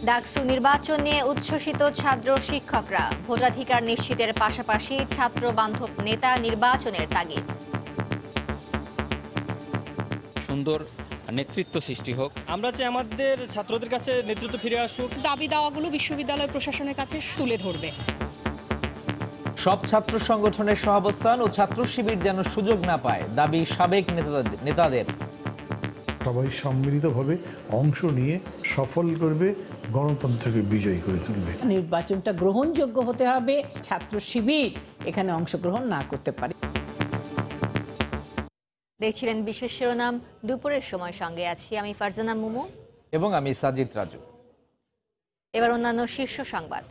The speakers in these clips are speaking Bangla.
ডাকসু নির্বাচন নিয়ে উচ্ছ্বসিত ছাত্র শিক্ষকরা ভোটাধিকার নিশ্চিতের পাশাপাশি ছাত্র বান্ধব নেতা নির্বাচনের তাগিদ। সুন্দর নেতৃত্ব সৃষ্টি হোক। আমরা চাই আমাদের ছাত্রদের কাছে নেতৃত্ব ফিরে আসুক। দাবি দাওয়াগুলো বিশ্ববিদ্যালয় প্রশাসনের কাছে তুলে ধরবে। সব ছাত্র সংগঠনের সহাবস্থান ও ছাত্র শিবির যেন সুযোগ না পায়, দাবি সাবেক নেতাদের। সবাই সম্মিলিতভাবে অংশ নিয়ে সফল করবে, গণতন্ত্রকে বিজয়ী করে তুলবে। নির্বাচনটা গ্রহণযোগ্য হতে হবে, ছাত্র শিবির এখানে অংশগ্রহণ না করতে পারে। দেখছিলেন বিশেষ শিরোনাম, দুপুরের সময় সঙ্গে আছি আমি ফারজানা মুমু এবং আমি সাজিদ রাজু। এবার অন্যান্য শীর্ষ সংবাদ।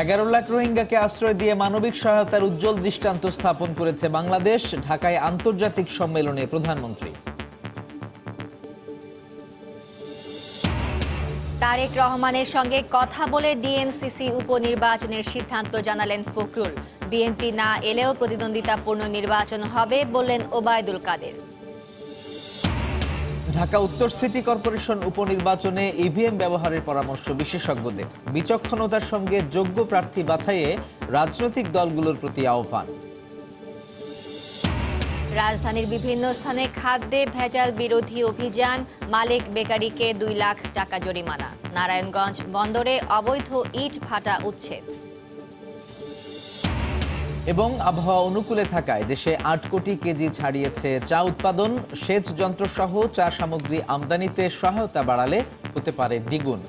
11 লাখ রোহিঙ্গাকে আশ্রয় দিয়ে মানবিক সহায়তার উজ্জ্বল দৃষ্টান্ত স্থাপন করেছে বাংলাদেশ, ঢাকায় আন্তর্জাতিক সম্মেলনে প্রধানমন্ত্রী। তারেক রহমানের সঙ্গে কথা বলে ডিএনসিসি উপনির্বাচনের সিদ্ধান্ত জানালেন ফখরুল। বিএনপি না এলেও প্রতিদ্বন্দ্বিতাপূর্ণ নির্বাচন হবে বললেন ওবায়দুল কাদের। ঢাকা উত্তর সিটি কর্পোরেশন উপনির্বাচনে ইভিএম ব্যবহারের পরামর্শ বিশেষজ্ঞদের, বিচক্ষণতার সঙ্গে যোগ্য প্রার্থী বাছাইয়ে রাজনৈতিক দলগুলোর প্রতি আহ্বান। রাজধানীর বিভিন্ন স্থানে খাদ্যে ভেজাল বিরোধী অভিযান, মালিক বেকারিকে 2 লাখ টাকা জরিমানা। নারায়ণগঞ্জ বন্দরে অবৈধ ইট ভাটা উচ্ছেদ। এবং আবহাওয়া অনুকূলে থাকায় দেশে 8 কোটি কেজি ছাড়িয়েছে চা উৎপাদন, সেচ যন্ত্র সহ চা সামগ্রী আমদানিতে সহায়তা বাড়ালে হতে পারে দ্বিগুণ।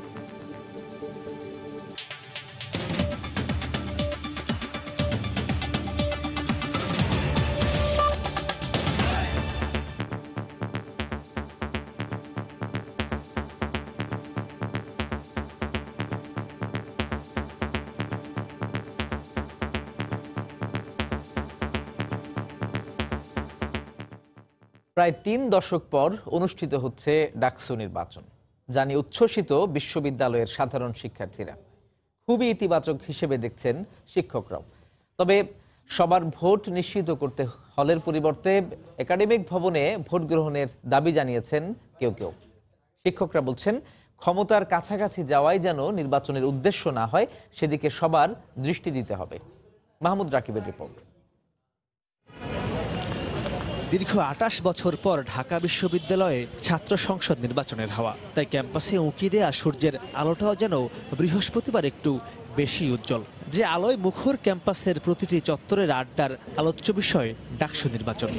প্রায় 3 দশক পর অনুষ্ঠিত হচ্ছে ডাকসু নির্বাচন, জানি উচ্ছ্বসিত বিশ্ববিদ্যালয়ের সাধারণ শিক্ষার্থীরা। খুবই ইতিবাচক হিসেবে দেখছেন শিক্ষকরাও। তবে সবার ভোট নিশ্চিত করতে হলের পরিবর্তে একাডেমিক ভবনে ভোট গ্রহণের দাবি জানিয়েছেন কেউ কেউ। শিক্ষকরা বলছেন, ক্ষমতার কাছাকাছি যাওয়াই যেন নির্বাচনের উদ্দেশ্য না হয়, সেদিকে সবার দৃষ্টি দিতে হবে। মাহমুদ রাকিবের রিপোর্ট। দীর্ঘ 28 বছর পর ঢাকা বিশ্ববিদ্যালয়ে ছাত্র সংসদ নির্বাচনের হাওয়া, তাই ক্যাম্পাসে উঁকি দেয়া সূর্যের আলোটাও যেন বৃহস্পতিবার একটু বেশি উজ্জ্বল। যে আলোয় মুখর ক্যাম্পাসের প্রতিটি চত্বরের আড্ডার আলোচ্য বিষয় ডাকসু নির্বাচন।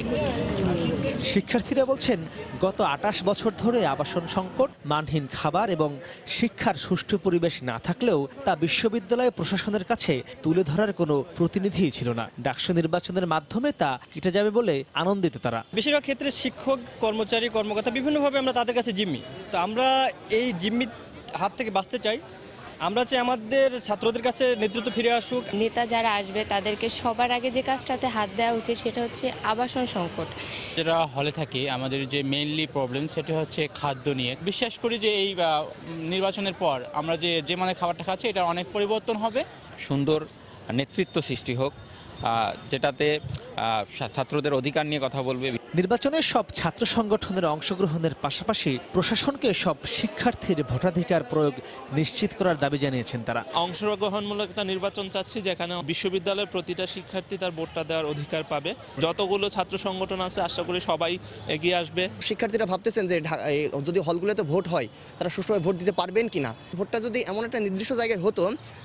শিক্ষার্থীরা বলছেন, গত 28 বছর ধরে আবাসন সংকট, মানহীন খাবার এবং শিক্ষার সুষ্ঠু পরিবেশ না থাকলেও তা বিশ্ববিদ্যালয় প্রশাসনের কাছে তুলে ধরার কোনো প্রতিনিধিই ছিল না। ডাকসু নির্বাচনের মাধ্যমে তা কেটে যাবে বলে আনন্দিত তারা। বেশিরভাগ ক্ষেত্রে শিক্ষক, কর্মচারী, কর্মকর্তা বিভিন্নভাবে আমরা তাদের কাছে জিম্মি। তো আমরা এই জিম্মির হাত থেকে বাঁচতে চাই। আমরা চাই আমাদের ছাত্রদের কাছে নেতৃত্ব ফিরে আসুক। নেতা যারা আসবে তাদেরকে সবার আগে যে কাজটাতে হাত দেওয়া উচিত সেটা হচ্ছে আবাসন সংকট। যারা হলে থাকি, আমাদের যে মেইনলি প্রবলেম সেটা হচ্ছে খাদ্য নিয়ে। বিশ্বাস করি যে এই নির্বাচনের পর আমরা যে মানে খাবারটা খাচ্ছি এটা অনেক পরিবর্তন হবে। সুন্দর নেতৃত্ব সৃষ্টি হোক, যেটাতে ছাত্রদের অধিকার নিয়ে কথা বলবে। নির্বাচনে সব ছাত্র সংগঠনের অংশগ্রহণের পাশাপাশি প্রশাসনকে সব শিক্ষার্থীর ভোটাধিকার প্রয়োগ নিশ্চিত করার দাবি জানিয়েছেন তারা। অংশগ্রহণমূলক একটা নির্বাচন চাচ্ছি, যেখানে বিশ্ববিদ্যালয়ের প্রতিটা শিক্ষার্থী তার ভোটটা দেওয়ার অধিকার পাবে। যতগুলো ছাত্র সংগঠন আছে আশা করি সবাই এগিয়ে আসবে। শিক্ষার্থীরা ভাবতেছেন যে যদি হলগুলোতে ভোট হয় তারা সুষ্ঠুভাবে ভোট দিতে পারবেন কিনা। ভোটটা যদি এমন একটা নির্দিষ্ট জায়গায় হতো,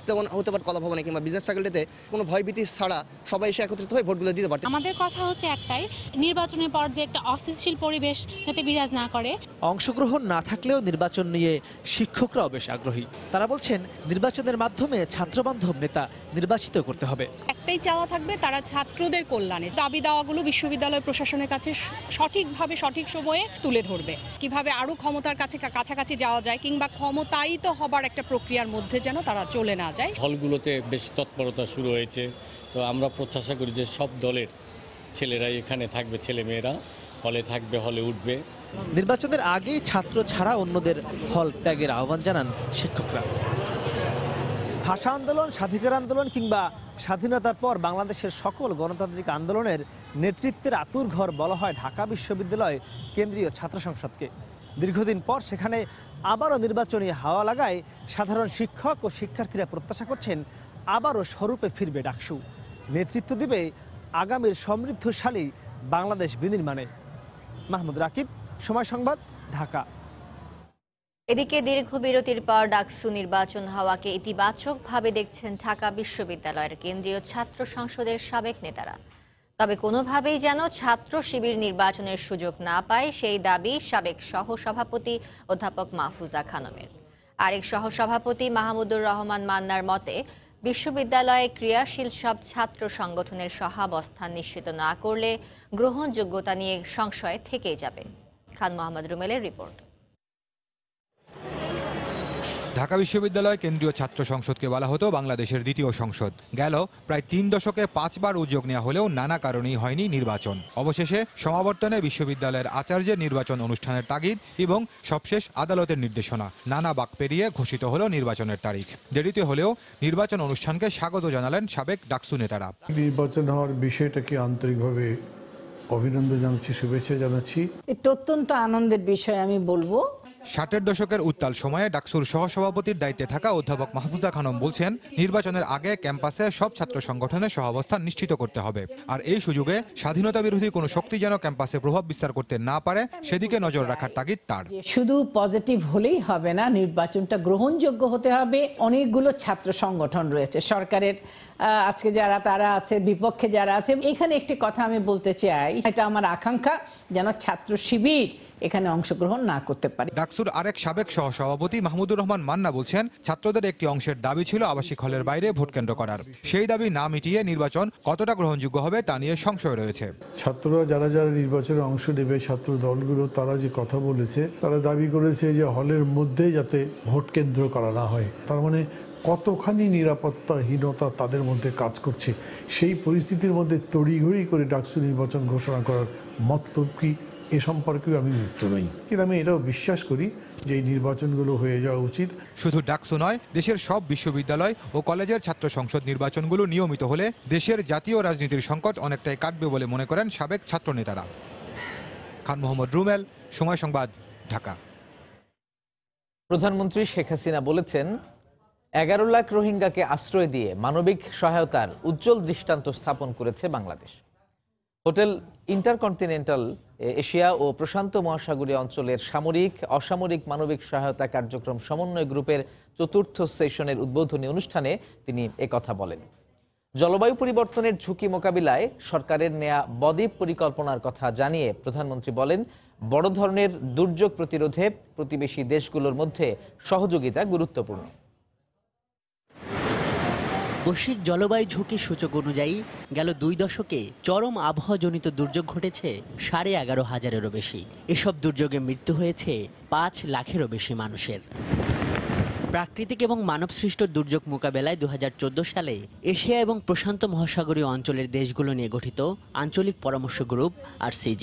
যেমন হতে পারে কলা ভবনে কিংবা বিজনেস ফ্যাকাল্টিতে, কোনো ভয়ভীতি ছাড়া সবাই এসে একত্রিত হয়ে ভোটগুলো দিতে পারত। আমাদের কথা হচ্ছে একটাই, নির্বাচনের পর যে একটা অস্থিতিশীল পরিবেশ যাতে বিরাজ না করে। অংশগ্রহণ না থাকলেও নির্বাচন নিয়ে শিক্ষকরাও বেশ আগ্রহী। তারা বলছেন, নির্বাচনের মাধ্যমে ছাত্রবান্ধব নেতা নির্বাচিত করতে হবে। একটাই চাওয়া থাকবে, তারা ছাত্রদের কল্যাণে দাবি দাওয়াগুলো বিশ্ববিদ্যালয় প্রশাসনের কাছে সঠিকভাবে সঠিক সময়ে তুলে ধরবে। কিভাবে আরও ক্ষমতার কাছাকাছি যাওয়া যায় কিংবা ক্ষমতায়িত হবার একটা প্রক্রিয়ার মধ্যে যেন তারা চলে না যায়। হলগুলোতে বেশ তৎপরতা শুরু হয়েছে, তো আমরা প্রত্যাশা করি যে সব দলের ছেলেরাই এখানে থাকবে, ছেলে মেয়েরা হলে থাকবে, হলে উঠবে। নির্বাচনের আগেই ছাত্র ছাড়া অন্যদের হল ত্যাগের আহ্বান জানান শিক্ষকরা। ভাষা আন্দোলন, স্বাধিকার আন্দোলন কিংবা স্বাধীনতার পর বাংলাদেশের সকল গণতান্ত্রিক আন্দোলনের নেতৃত্বের আতুর ঘর বলা হয় ঢাকা বিশ্ববিদ্যালয় কেন্দ্রীয় ছাত্র সংসদকে। দীর্ঘদিন পর সেখানে আবারও নির্বাচনী হাওয়া লাগায় সাধারণ শিক্ষক ও শিক্ষার্থীরা প্রত্যাশা করছেন আবারও স্বরূপে ফিরবে ডাকসু, নেতৃত্ব দিবে আগামীর সমৃদ্ধশালী বাংলাদেশ বিনির্মাণে। মাহমুদ রাকিব, সময় সংবাদ, ঢাকা। এদিকে দীর্ঘ বিরতির পর ডাকসু নির্বাচন হওয়াকে ইতিবাচকভাবে দেখছেন ঢাকা বিশ্ববিদ্যালয়ের কেন্দ্রীয় ছাত্র সংসদের সাবেক নেতারা। তবে কোনোভাবেই যেন ছাত্র শিবির নির্বাচনের সুযোগ না পায় সেই দাবি সাবেক সহসভাপতি অধ্যাপক মাহফুজা খানমের। আরেক সহসভাপতি মাহমুদুর রহমান মান্নার মতে, বিশ্ববিদ্যালয়ে ক্রিয়াশীল সব ছাত্র সংগঠনের সহাবস্থান নিশ্চিত না করলে গ্রহণযোগ্যতা নিয়ে সংশয় থেকেই যাবে। খান মোহাম্মদ রুমেলের রিপোর্ট। ঢাকা বিশ্ববিদ্যালয় কেন্দ্রীয় ছাত্র সংসদকে বলা হতো বাংলাদেশের দ্বিতীয় সংসদ। গেল প্রায় 3 দশকে 5 বার উদ্যোগ নেওয়া হলেও নানা কারণেই হয়নি নির্বাচন। অবশেষে সমাবর্তনে বিশ্ববিদ্যালয়ের আচার্যের নির্বাচন অনুষ্ঠানের তাগিদ এবং সবশেষ আদালতের নির্দেশনা নানা বাঁক পেরিয়ে ঘোষিত হলো নির্বাচনের তারিখ। দেরিতে হলেও নির্বাচন অনুষ্ঠানকে স্বাগত জানালেন সাবেক ডাকসু নেতারা। নির্বাচন হওয়ার বিষয়টাকে আন্তরিকভাবে অভিনন্দন জানাচ্ছি, শুভেচ্ছা জানাচ্ছি। এটা অত্যন্ত আনন্দের বিষয় আমি বলবো। 60-এর দশকের উত্তাল সময়ে ডাকসুর সহসভাপতির দায়িত্বে থাকা অধ্যাপক মাহফুজা খানম বলছেন, নির্বাচনের আগে ক্যাম্পাসে সব ছাত্র সংগঠনের সহাবস্থান নিশ্চিত করতে হবে। আর এই সুযোগে স্বাধীনতা বিরোধী কোনো শক্তি যেন ক্যাম্পাসে প্রভাব বিস্তার করতে না পারে সেদিকে নজর রাখার তাগিদ তার। শুধু পজিটিভ হলেই হবে না, নির্বাচনটা গ্রহণযোগ্য হতে হবে। অনেকগুলো ছাত্র সংগঠন রয়েছে, সরকারের আজকে যারা তারা আছে, বিপক্ষে যারা আছে। এখানে একটি কথা আমি বলতে চাই, এটা আমার আকাঙ্ক্ষা যেন ছাত্র শিবির এখানে অংশগ্রহণ না করতে পারে। ডাকসুর আরেক সাবেক সহসভাপতি মাহমুদুর রহমান মান্না বলছেন, ছাত্রদের একটি অংশের দাবি ছিল আবাসিক হলের বাইরে ভোট কেন্দ্র করার। সেই দাবি না মিটিয়ে নির্বাচন কতটা গ্রহণযোগ্য হবে তা নিয়ে সংশয় রয়েছে। ছাত্ররা যারা যারা নির্বাচনে অংশ নেবে, ছাত্র দলগুলো তারা যে কথা বলেছে, তারা দাবি করেছে যে হলের মধ্যে যাতে ভোট কেন্দ্র করা না হয়। তার মানে কতখানি নিরাপত্তাহীনতা তাদের মধ্যে কাজ করছে। সেই পরিস্থিতির মধ্যে তড়িঘড়ি করে ডাকসু নির্বাচন ঘোষণা করার মতলব কি, এ সম্পর্কেও আমি মুক্ত নই। কিন্তু আমি এটাও বিশ্বাস করি যে এই নির্বাচনগুলো হয়ে যাওয়া উচিত। শুধু ডাকসু নয়, দেশের সব বিশ্ববিদ্যালয় ও কলেজের ছাত্র সংসদ নির্বাচনগুলো নিয়মিত হলে দেশের জাতীয় রাজনীতির সংকট অনেকটাই কাটবে বলে মনে করেন সাবেক ছাত্র নেতারা। খান মোহাম্মদ রুমেল, সময় সংবাদ, ঢাকা। প্রধানমন্ত্রী শেখ হাসিনা বলেছেন, 11 লাখ রোহিঙ্গাকে আশ্রয় দিয়ে মানবিক সহায়তার উজ্জ্বল দৃষ্টান্ত স্থাপন করেছে বাংলাদেশ। হোটেল ইন্টারকন্টিনেন্টাল এশিয়া ও প্রশান্ত মহাসাগরীয় অঞ্চলের সামরিক অসামরিক মানবিক সহায়তা কার্যক্রম সমন্বয় গ্রুপের 4র্থ সেশনের উদ্বোধনী অনুষ্ঠানে তিনি একথা বলেন। জলবায়ু পরিবর্তনের ঝুঁকি মোকাবিলায় সরকারের নেয়া বদ্বীপ পরিকল্পনার কথা জানিয়ে প্রধানমন্ত্রী বলেন, বড় ধরনের দুর্যোগ প্রতিরোধে প্রতিবেশী দেশগুলোর মধ্যে সহযোগিতা গুরুত্বপূর্ণ। বৈশ্বিক জলবায়ু ঝুঁকি সূচক অনুযায়ী গেল 2 দশকে চরম আবহাওয়াজনিত দুর্যোগ ঘটেছে 11,500-এরও বেশি। এসব দুর্যোগে মৃত্যু হয়েছে 5 লাখেরও বেশি মানুষের। প্রাকৃতিক এবং মানবসৃষ্ট দুর্যোগ মোকাবেলায় 2014 সালে এশিয়া এবং প্রশান্ত মহাসাগরীয় অঞ্চলের দেশগুলো নিয়ে গঠিত আঞ্চলিক পরামর্শ গ্রুপ RCG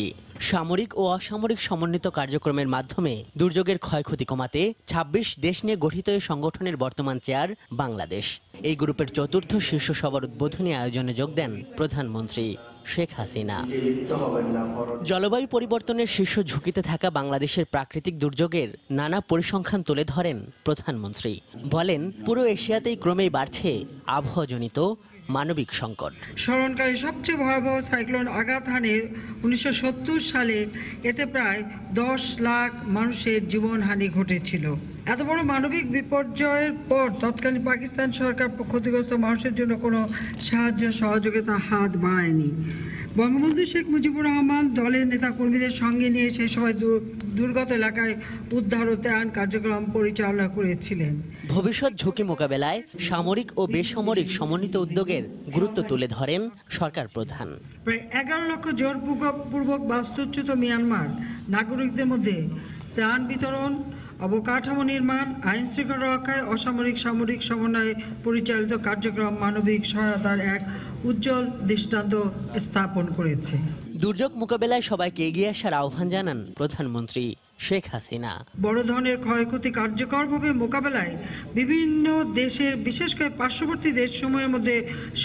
সামরিক ও অসামরিক সমন্বিত কার্যক্রমের মাধ্যমে দুর্যোগের ক্ষয়ক্ষতি কমাতে 26 দেশ নিয়ে গঠিত এই সংগঠনের বর্তমান চেয়ার বাংলাদেশ। এই গ্রুপের 4র্থ শীর্ষ সভার উদ্বোধনী আয়োজনে যোগ দেন প্রধানমন্ত্রী শেখ হাসিনা। জলবায়ু পরিবর্তনের শীর্ষ ঝুঁকিতে থাকা বাংলাদেশের প্রাকৃতিক দুর্যোগের নানা পরিসংখ্যান তুলে ধরেন প্রধানমন্ত্রী। বলেন, পুরো এশিয়াতেই ক্রমেই বাড়ছে আবহাওয়াজনিত মানবিক সংকট। স্মরণকারী সবচেয়ে ভয়াবহ সাইক্লোন আঘাত হানে 1970 সালে, এতে প্রায় 10 লাখ মানুষের জীবনহানি ঘটেছিল। এত বড় মানবিক বিপর্যয়ের পর তৎকালীন পাকিস্তান সরকার ক্ষতিগ্রস্ত মানুষের জন্য কোনো সাহায্য সহযোগিতার হাত বাড়ায়নি। বঙ্গবন্ধু শেখ মুজিবুর রহমান দলের নেতা কর্মীদের সঙ্গে নিয়ে সেই সময় দুর্গত এলাকায় উদ্ধার ও ত্রাণ কার্যক্রম পরিচালনা করেছিলেন। ভবিষ্যৎ ঝুঁকি মোকাবেলায় সামরিক ও বেসামরিক সমন্বিত উদ্যোগের গুরুত্ব তুলে ধরেন সরকার প্রধান। প্রায় 11 লক্ষ জোরপূর্বক বাস্তুচ্যুত মিয়ানমার নাগরিকদের মধ্যে ত্রাণ বিতরণ, অবকাঠামো নির্মাণ, আইন শৃঙ্খলা রক্ষায় অসামরিক সামরিক সমন্বয়ে পরিচালিত কার্যক্রম মানবিক সহায়তার এক উজ্জ্বল দৃষ্টান্ত স্থাপন করেছে। দুর্যোগ মোকাবেলায় সবাইকে এগিয়ে আসার আহ্বান জানান প্রধানমন্ত্রী শেখ হাসিনা। বড় ধরনের ক্ষয়ক্ষতি কার্যকরভাবে মোকাবেলায় বিভিন্ন দেশের, বিশেষ করে পার্শ্ববর্তী দেশসমূহের মধ্যে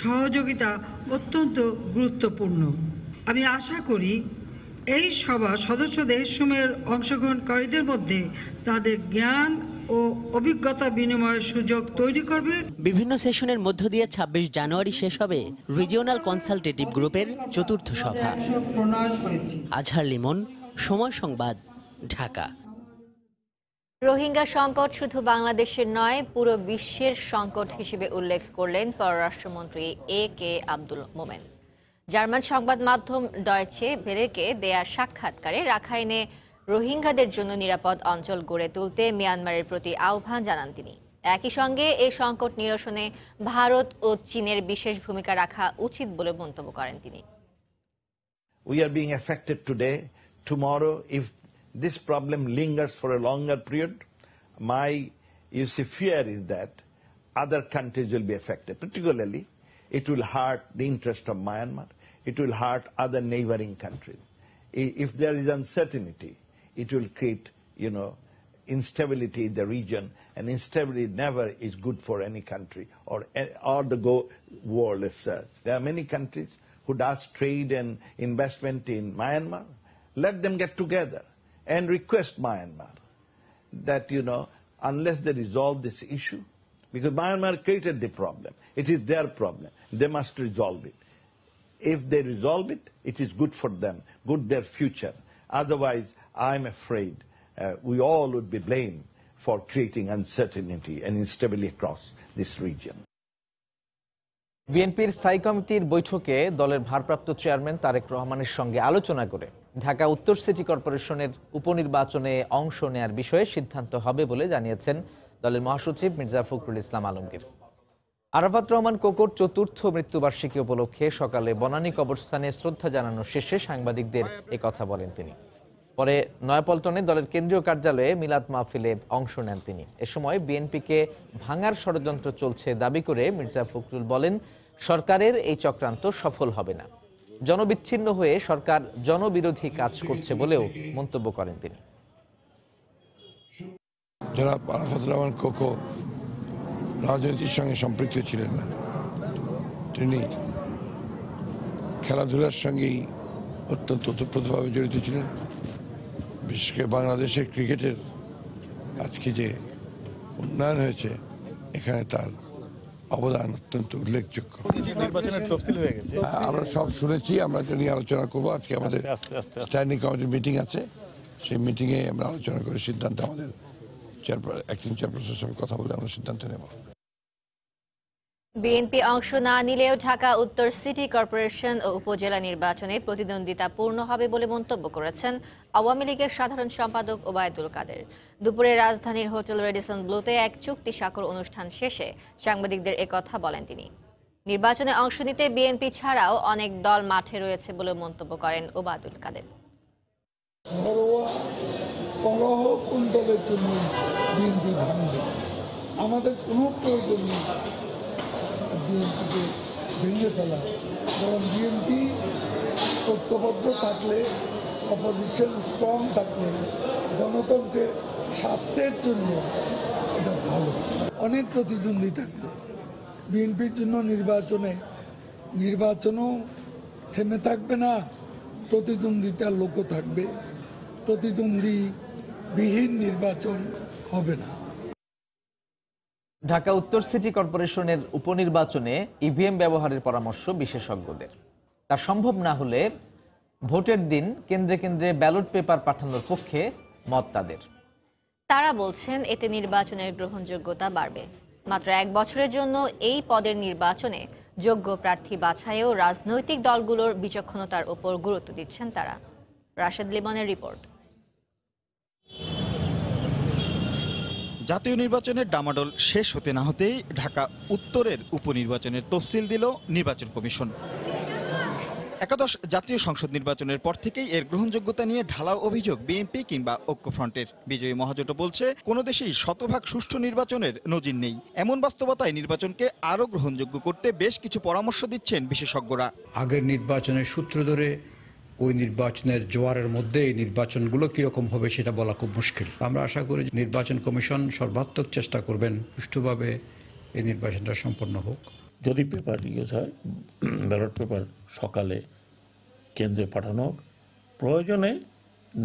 সহযোগিতা অত্যন্ত গুরুত্বপূর্ণ। আমি আশা করি এই সভা সদস্য দেশসমূহের অংশগ্রহণকারীদের মধ্যে তাদের জ্ঞান ও অভিজ্ঞতা বিনিময়ের সুযোগ তৈরি করবে। বিভিন্ন সেশনের মধ্য দিয়ে ২৬ জানুয়ারি শেষ হবে রিজিওনাল কনসালটেটিভ গ্রুপের চতুর্থ সভা। আজহার লিমন, সময় সংবাদ, ঢাকা। রোহিঙ্গা সংকট শুধু বাংলাদেশের নয়, পুরো বিশ্বের সংকট হিসেবে উল্লেখ করলেন পররাষ্ট্রমন্ত্রী এ.কে. আব্দুল মোমেন। জার্মান সংবাদ মাধ্যম ডয়চে ভেলেকে দেয়া সাক্ষাৎকারে রাখাইনে রোহিঙ্গাদের জন্য নিরাপদ অঞ্চল গড়ে তুলতে মিয়ানমারের প্রতি আহ্বান জানান তিনি। একই সঙ্গে এই সংকট নিরসনে ভারত ও চীনের বিশেষ ভূমিকা রাখা উচিত বলে মন্তব্য করেন তিনি। We are being affected today. Tomorrow, if this problem lingers for a longer period, my fear is that other countries will be affected. Particularly, it will hurt the interest of Myanmar. It will hurt other neighboring countries. If there is uncertainty, it will create, instability in the region, and instability never is good for any country or the world as such. There are many countries who does trade and investment in Myanmar. Let them get together and request Myanmar that, unless they resolve this issue, because Myanmar created the problem, it is their problem, they must resolve it. If they resolve it, it is good for them, good their future. Otherwise, I'm afraid we all would be blamed for creating uncertainty and instability across this region. বিএনপির স্থায়ী কমিটির বৈঠকে দলের ভারপ্রাপ্ত চেয়ারম্যান তারেক রহমানের সঙ্গে আলোচনা করে ঢাকা উত্তর সিটি কর্পোরেশনের উপনির্বাচনে অংশ নেয়ার বিষয়ে সিদ্ধান্ত হবে বলে জানিয়েছেন দলের মহাসচিব মির্জা ফখরুল ইসলাম আলমগীর। আরাফাত রহমান কোকোর চতুর্থ মৃত্যুবার্ষিকী উপলক্ষে সকালে বনানী কবরস্থানে শ্রদ্ধা জানানো শেষে সাংবাদিকদের কথা বলেন তিনি। পরে নয়াপল্টনে দলের কেন্দ্রীয় কার্যালয়ে মিলাদ মাহফিলে অংশ নেন তিনি। এ সময় বিএনপিকে ভাঙার ষড়যন্ত্র চলছে দাবি করে মির্জা ফখরুল বলেন, সরকারের এই চক্রান্ত সফল হবে না। জনবিচ্ছিন্ন হয়ে সরকার জনবিরোধী কাজ করছে বলেও মন্তব্য করেন তিনি। জনাব আরাফাত রহমান কোকো রাজনীতির সঙ্গে সম্পৃক্ত ছিলেন না, তিনি খেলাধুলার সঙ্গেই অত্যন্ত ওতপ্রোতভাবে জড়িত ছিলেন। বিশেষ করে বাংলাদেশের ক্রিকেটের আজকে যে উন্নয়ন হয়েছে, এখানে তার অবদান অত্যন্ত উল্লেখযোগ্য। আমরা সব শুনেছি, আমরা এটা নিয়ে আলোচনা করবো। আজকে আমাদের স্ট্যান্ডিং কমিটির মিটিং আছে, সেই মিটিংয়ে আমরা আলোচনা করে সিদ্ধান্ত আমাদের অ্যাক্টিং চেয়ারপারসনের সঙ্গে কথা বলে আমরা সিদ্ধান্ত নেব। বিএনপি অংশ না নিলেও ঢাকা উত্তর সিটি কর্পোরেশন ও উপজেলা নির্বাচনে প্রতিদ্বন্দ্বিতা পূর্ণ হবে বলে মন্তব্য করেছেন আওয়ামী লীগের সাধারণ সম্পাদক ওবায়দুল কাদের। দুপুরে রাজধানীর হোটেল রেডিসন ব্লুতে এক চুক্তি স্বাক্ষর অনুষ্ঠান শেষে সাংবাদিকদের একথা বলেন তিনি। নির্বাচনে অংশ নিতে বিএনপি ছাড়াও অনেক দল মাঠে রয়েছে বলে মন্তব্য করেন ওবায়দুল কাদের। কোন দলের জন্য বিএনপি ভাঙবে? আমাদের কোনো প্রয়োজন নেই বিএনপিকে ভেঙে ফেলা, কারণ বিএনপি ঐক্যবদ্ধ থাকলে, অপোজিশন স্ট্রং থাকলে গণতন্ত্রের স্বাস্থ্যের জন্য এটা ভালো। অনেক প্রতিদ্বন্দ্বী থাকবে বিএনপির জন্য নির্বাচনও থেমে থাকবে না, প্রতিদ্বন্দ্বিতার লোকও থাকবে, প্রতিদ্বন্দ্বীবিহীন নির্বাচন হবে না। ঢাকা উত্তর সিটি কর্পোরেশনের উপনির্বাচনে ইভিএম ব্যবহারের পরামর্শ বিশেষজ্ঞদের। তা সম্ভব না হলে ভোটের দিন কেন্দ্রে কেন্দ্রে ব্যালট পেপার পাঠানোর পক্ষে মত তাদের। তারা বলছেন এতে নির্বাচনের গ্রহণযোগ্যতা বাড়বে। মাত্র 1 বছরের জন্য এই পদের নির্বাচনে যোগ্য প্রার্থী বাছাইয়েও রাজনৈতিক দলগুলোর বিচক্ষণতার উপর গুরুত্ব দিচ্ছেন তারা। রাশেদ লিমনের রিপোর্ট। জাতীয় নির্বাচনের ডামাডোল শেষ হতে না হতেই ঢাকা উত্তরের উপনির্বাচনের তফসিল দিল নির্বাচন কমিশন। একাদশ জাতীয় সংসদ নির্বাচনের পর থেকেই এর গ্রহণযোগ্যতা নিয়ে ঢালাও অভিযোগ বিএনপি কিংবা ঐক্যফ্রন্টের। বিজয়ী মহাজোটও বলছে কোনো দেশেই শতভাগ সুষ্ঠু নির্বাচনের নজির নেই। এমন বাস্তবতায় নির্বাচনকে আরও গ্রহণযোগ্য করতে বেশ কিছু পরামর্শ দিচ্ছেন বিশেষজ্ঞরা। আগের নির্বাচনের সূত্র ধরে ওই নির্বাচনের জোয়ারের মধ্যে এই নির্বাচনগুলো কিরকম হবে সেটা বলা খুব মুশকিল। আমরা আশা করি নির্বাচন কমিশন সর্বাত্মক চেষ্টা করবেন সুষ্ঠুভাবে এই নির্বাচনটা সম্পন্ন হোক। যদি পেপার ইউজ হয়, ব্যালট পেপার সকালে কেন্দ্রে পাঠানো হোক, প্রয়োজনে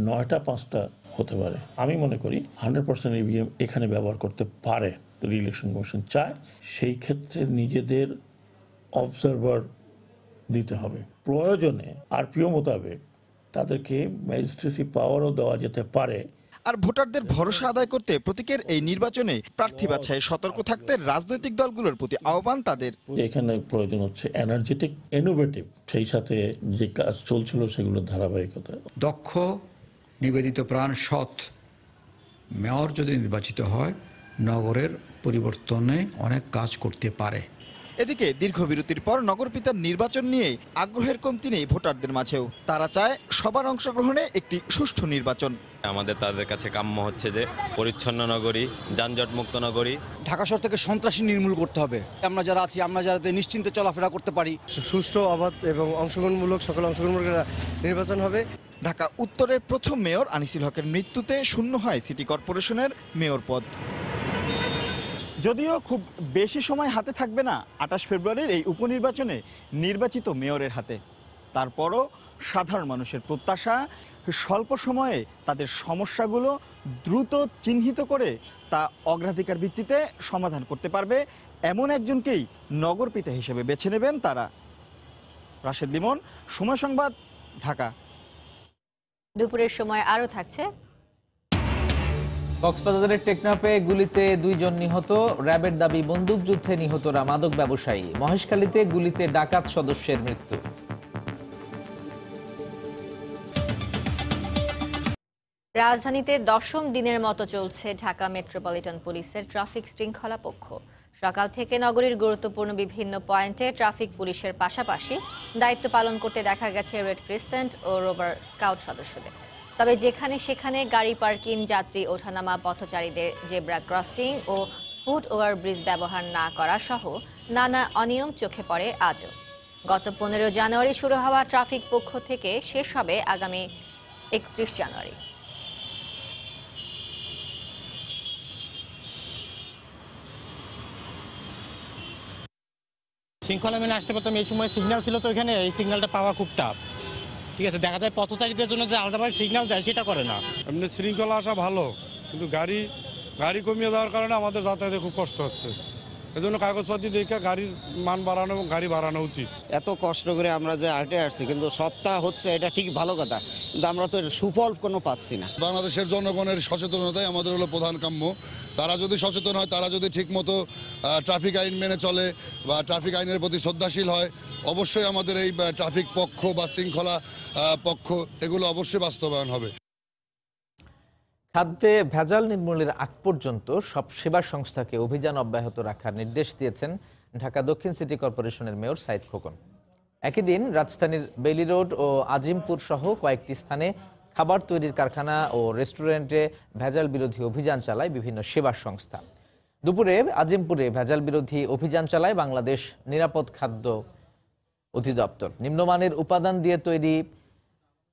9টা 5টা হতে পারে। আমি মনে করি 100% ইভিএম এখানে ব্যবহার করতে পারে যদি ইলেকশন কমিশন চায়। সেই ক্ষেত্রে নিজেদের অবজারভার দিতে হবে। প্রয়োজনে আরপিও মোতাবেক তাদেরকে ম্যাজিস্ট্রেসি পাওয়ারও দেওয়া যেতে পারে। আর ভোটারদের ভরসা আদায় করতে প্রতীকের এই নির্বাচনে প্রার্থী বাছাই সতর্ক থাকতে রাজনৈতিক দলগুলোর প্রতি আহ্বান তাদের। এখানে প্রয়োজন হচ্ছে এনার্জেটিক, ইনোভেটিভ, সেই সাথে যে কাজ চলছিল সেগুলোর ধারাবাহিকতা। দক্ষ, নিবেদিত প্রাণ, সৎ মেয়র যদি নির্বাচিত হয় নগরের পরিবর্তনে অনেক কাজ করতে পারে। এদিকে দীর্ঘ বিরতির পর নগরপিতার নির্বাচন নিয়ে আগ্রহের কমতি নেই ভোটারদের মাঝেও। তারা চায় সবার অংশগ্রহণে একটি সুষ্ঠু নির্বাচন। আমাদের তাদের কাছে কাম্য হচ্ছে যে পরিচ্ছন্ন নগরী, যানজটমুক্ত নগরী। ঢাকা শহর থেকে সন্ত্রাসী নির্মূল করতে হবে। আমরা যারা আছি আমরা যাতে নিশ্চিন্তে চলাফেরা করতে পারি। সুষ্ঠু, অবাধ এবং অংশগ্রহণমূলক সকল অংশগ্রহণমূলক নির্বাচন হবে। ঢাকা উত্তরের প্রথম মেয়র আনিসুল হকের মৃত্যুতে শূন্য হয় সিটি কর্পোরেশনের মেয়র পদ। যদিও খুব বেশি সময় হাতে থাকবে না 28 ফেব্রুয়ারির এই উপনির্বাচনে নির্বাচিত মেয়রের হাতে, তারপরও সাধারণ মানুষের প্রত্যাশা স্বল্প সময়ে তাদের সমস্যাগুলো দ্রুত চিহ্নিত করে তা অগ্রাধিকার ভিত্তিতে সমাধান করতে পারবে এমন একজনকেই নগরপিতা হিসেবে বেছে নেবেন তারা। রাশেদ লিমন, সময় সংবাদ, ঢাকা। দুপুরের সময় আরও থাকছে। কক্সবাজারের টেকনাফে গুলিতে 2 জন নিহত, র্যাবের দাবি বন্দুকযুদ্ধে নিহতরা মাদক ব্যবসায়ী। মহেশখালীতে গুলিতে ডাকাত সদস্যের মৃত্যু। রাজধানীতে 10ম দিনের মতো চলছে ঢাকা মেট্রোপলিটন পুলিশের ট্রাফিক শৃঙ্খলা পক্ষ। সকাল থেকে নগরীর গুরুত্বপূর্ণ বিভিন্ন পয়েন্টে ট্রাফিক পুলিশের পাশাপাশি দায়িত্ব পালন করতে দেখা গেছে রেড ক্রিসেন্ট ও রোভার স্কাউট সদস্যদের। তবে যেখানে সেখানে গাড়ি পার্কিং, যাত্রী ওঠানামা, পথচারীদের জেব্রা ক্রসিং ও ফুট ওভারব্রিজ ব্যবহার না করা সহ নানা অনিয়ম চোখে পড়ে আজও। গত 15 জানুয়ারি শুরু হওয়া ট্রাফিক পক্ষ থেকে শেষ হবে আগামী 31 জানুয়ারি। শৃঙ্খলা মেনে আসতে পারতাম। এই সময় সিগন্যাল ছিল তো এখানে, এই সিগন্যালটা পাওয়া খুব টাফ। ঠিক আছে, দেখা যায় পথচারীদের জন্য যে আলাদাভাবে সিগন্যাল দেয় সেটা করে না। এমনি শৃঙ্খলা আসা ভালো, কিন্তু গাড়ি কমিয়ে দেওয়ার কারণে আমাদের যাতায়াতে খুব কষ্ট হচ্ছে। এজন্য কাগজপাতি দেখে গাড়ির মান বাড়ানো এবং গাড়ি বাড়ানো উচিত। এত কষ্ট করে আমরা যে হাঁটে আসছি, কিন্তু সপ্তাহ হচ্ছে এটা ঠিক ভালো কথা, কিন্তু আমরা তো এর সুফল কোনো পাচ্ছি না। বাংলাদেশের জনগণের সচেতনতাই আমাদের হলো প্রধান কাম্য। তারা যদি সচেতন হয়, তারা যদি ঠিকমতো ট্রাফিক আইন মেনে চলে বা ট্রাফিক আইনের প্রতি শ্রদ্ধাশীল হয়, অবশ্যই আমাদের এই ট্রাফিক পক্ষ বা শৃঙ্খলা পক্ষ এগুলো অবশ্যই বাস্তবায়ন হবে। খাদ্যে ভেজাল নির্মূলের আগ পর্যন্ত সব সেবা সংস্থাকে অভিযান অব্যাহত রাখার নির্দেশ দিয়েছেন ঢাকা দক্ষিণ সিটি কর্পোরেশনের মেয়র সাইদ খোকন। একই দিন রাজধানীর বেইলি রোড ও আজিমপুর সহ কয়েকটি স্থানে খাবার তৈরির কারখানা ও রেস্টুরেন্টে ভেজাল বিরোধী অভিযান চালায় বিভিন্ন সেবা সংস্থা। দুপুরে আজিমপুরে ভেজাল বিরোধী অভিযান চালায় বাংলাদেশ নিরাপদ খাদ্য অধিদপ্তর। নিম্নমানের উপাদান দিয়ে তৈরি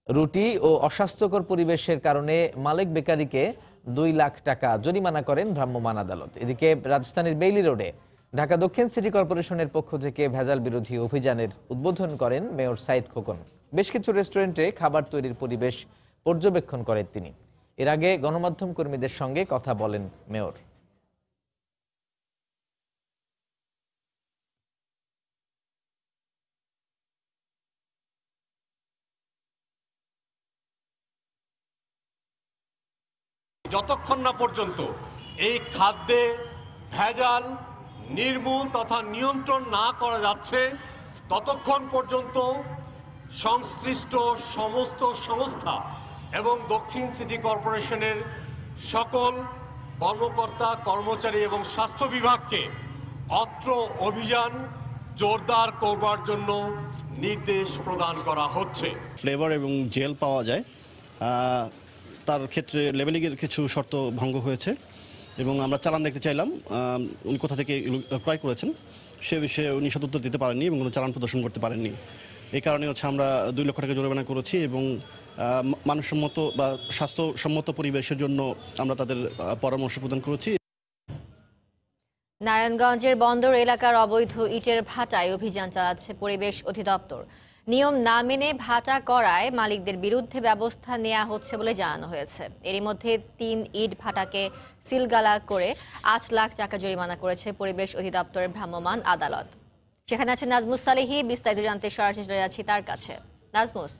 রুটি ও অস্বাস্থ্যকর পরিবেশের কারণে মালিক বেকারিকে 2 লাখ টাকা জরিমানা করেন ভ্রাম্যমাণ আদালত। এদিকে রাজধানীর বেইলি রোডে ঢাকা দক্ষিণ সিটি কর্পোরেশনের পক্ষ থেকে ভেজাল বিরোধী অভিযানের উদ্বোধন করেন মেয়র সাইদ খোকন। বেশ কিছু রেস্টুরেন্টে খাবার তৈরির পরিবেশ পর্যবেক্ষণ করেন তিনি। এর আগে গণমাধ্যম কর্মীদের সঙ্গে কথা বলেন মেয়র। যতক্ষণ না পর্যন্ত এই খাদ্যে ভেজাল নির্মূল তথা নিয়ন্ত্রণ না করা যাচ্ছে, ততক্ষণ পর্যন্ত সংশ্লিষ্ট সমস্ত সংস্থা এবং দক্ষিণ সিটি কর্পোরেশনের সকল কর্মকর্তা, কর্মচারী এবং স্বাস্থ্য বিভাগকে অত্র অভিযান জোরদার করবার জন্য নির্দেশ প্রদান করা হচ্ছে। ফ্লেভার এবং জেল পাওয়া যায়, তার ক্ষেত্রে লেবেলিংয়ের কিছু শর্ত ভঙ্গ হয়েছে এবং আমরা চালান দেখতে চাইলাম উনি কোথা থেকে ক্রয় করেছেন সে বিষয়ে উনি সদুত্তর দিতে পারেননি এবং কোনো চালান প্রদর্শন করতে পারেননি। এই কারণে হচ্ছে আমরা 2 লক্ষ টাকা জরিমানা করেছি এবং মানসম্মত বা স্বাস্থ্যসম্মত পরিবেশের জন্য আমরা তাদের পরামর্শ প্রদান করেছি। নারায়ণগঞ্জের বন্দর এলাকার অবৈধ ইটের ভাটায় অভিযান চালাচ্ছে পরিবেশ অধিদপ্তর। নিয়ম না মেনে ভাটা করায় মালিকদের বিরুদ্ধে ব্যবস্থা নেওয়া হচ্ছে বলে জানানো হয়েছে। এরই মধ্যে 3 ইট ভাটাকে সিলগালা করে 8 লাখ টাকা জরিমানা করেছে পরিবেশ অধিদপ্তরের ভ্রাম্যমাণ আদালত। সেখানে আছে নাজমুস সালেহী, বিস্তারিত জানতে সরাসরি চলে যাচ্ছি তার কাছে। নাজমুস,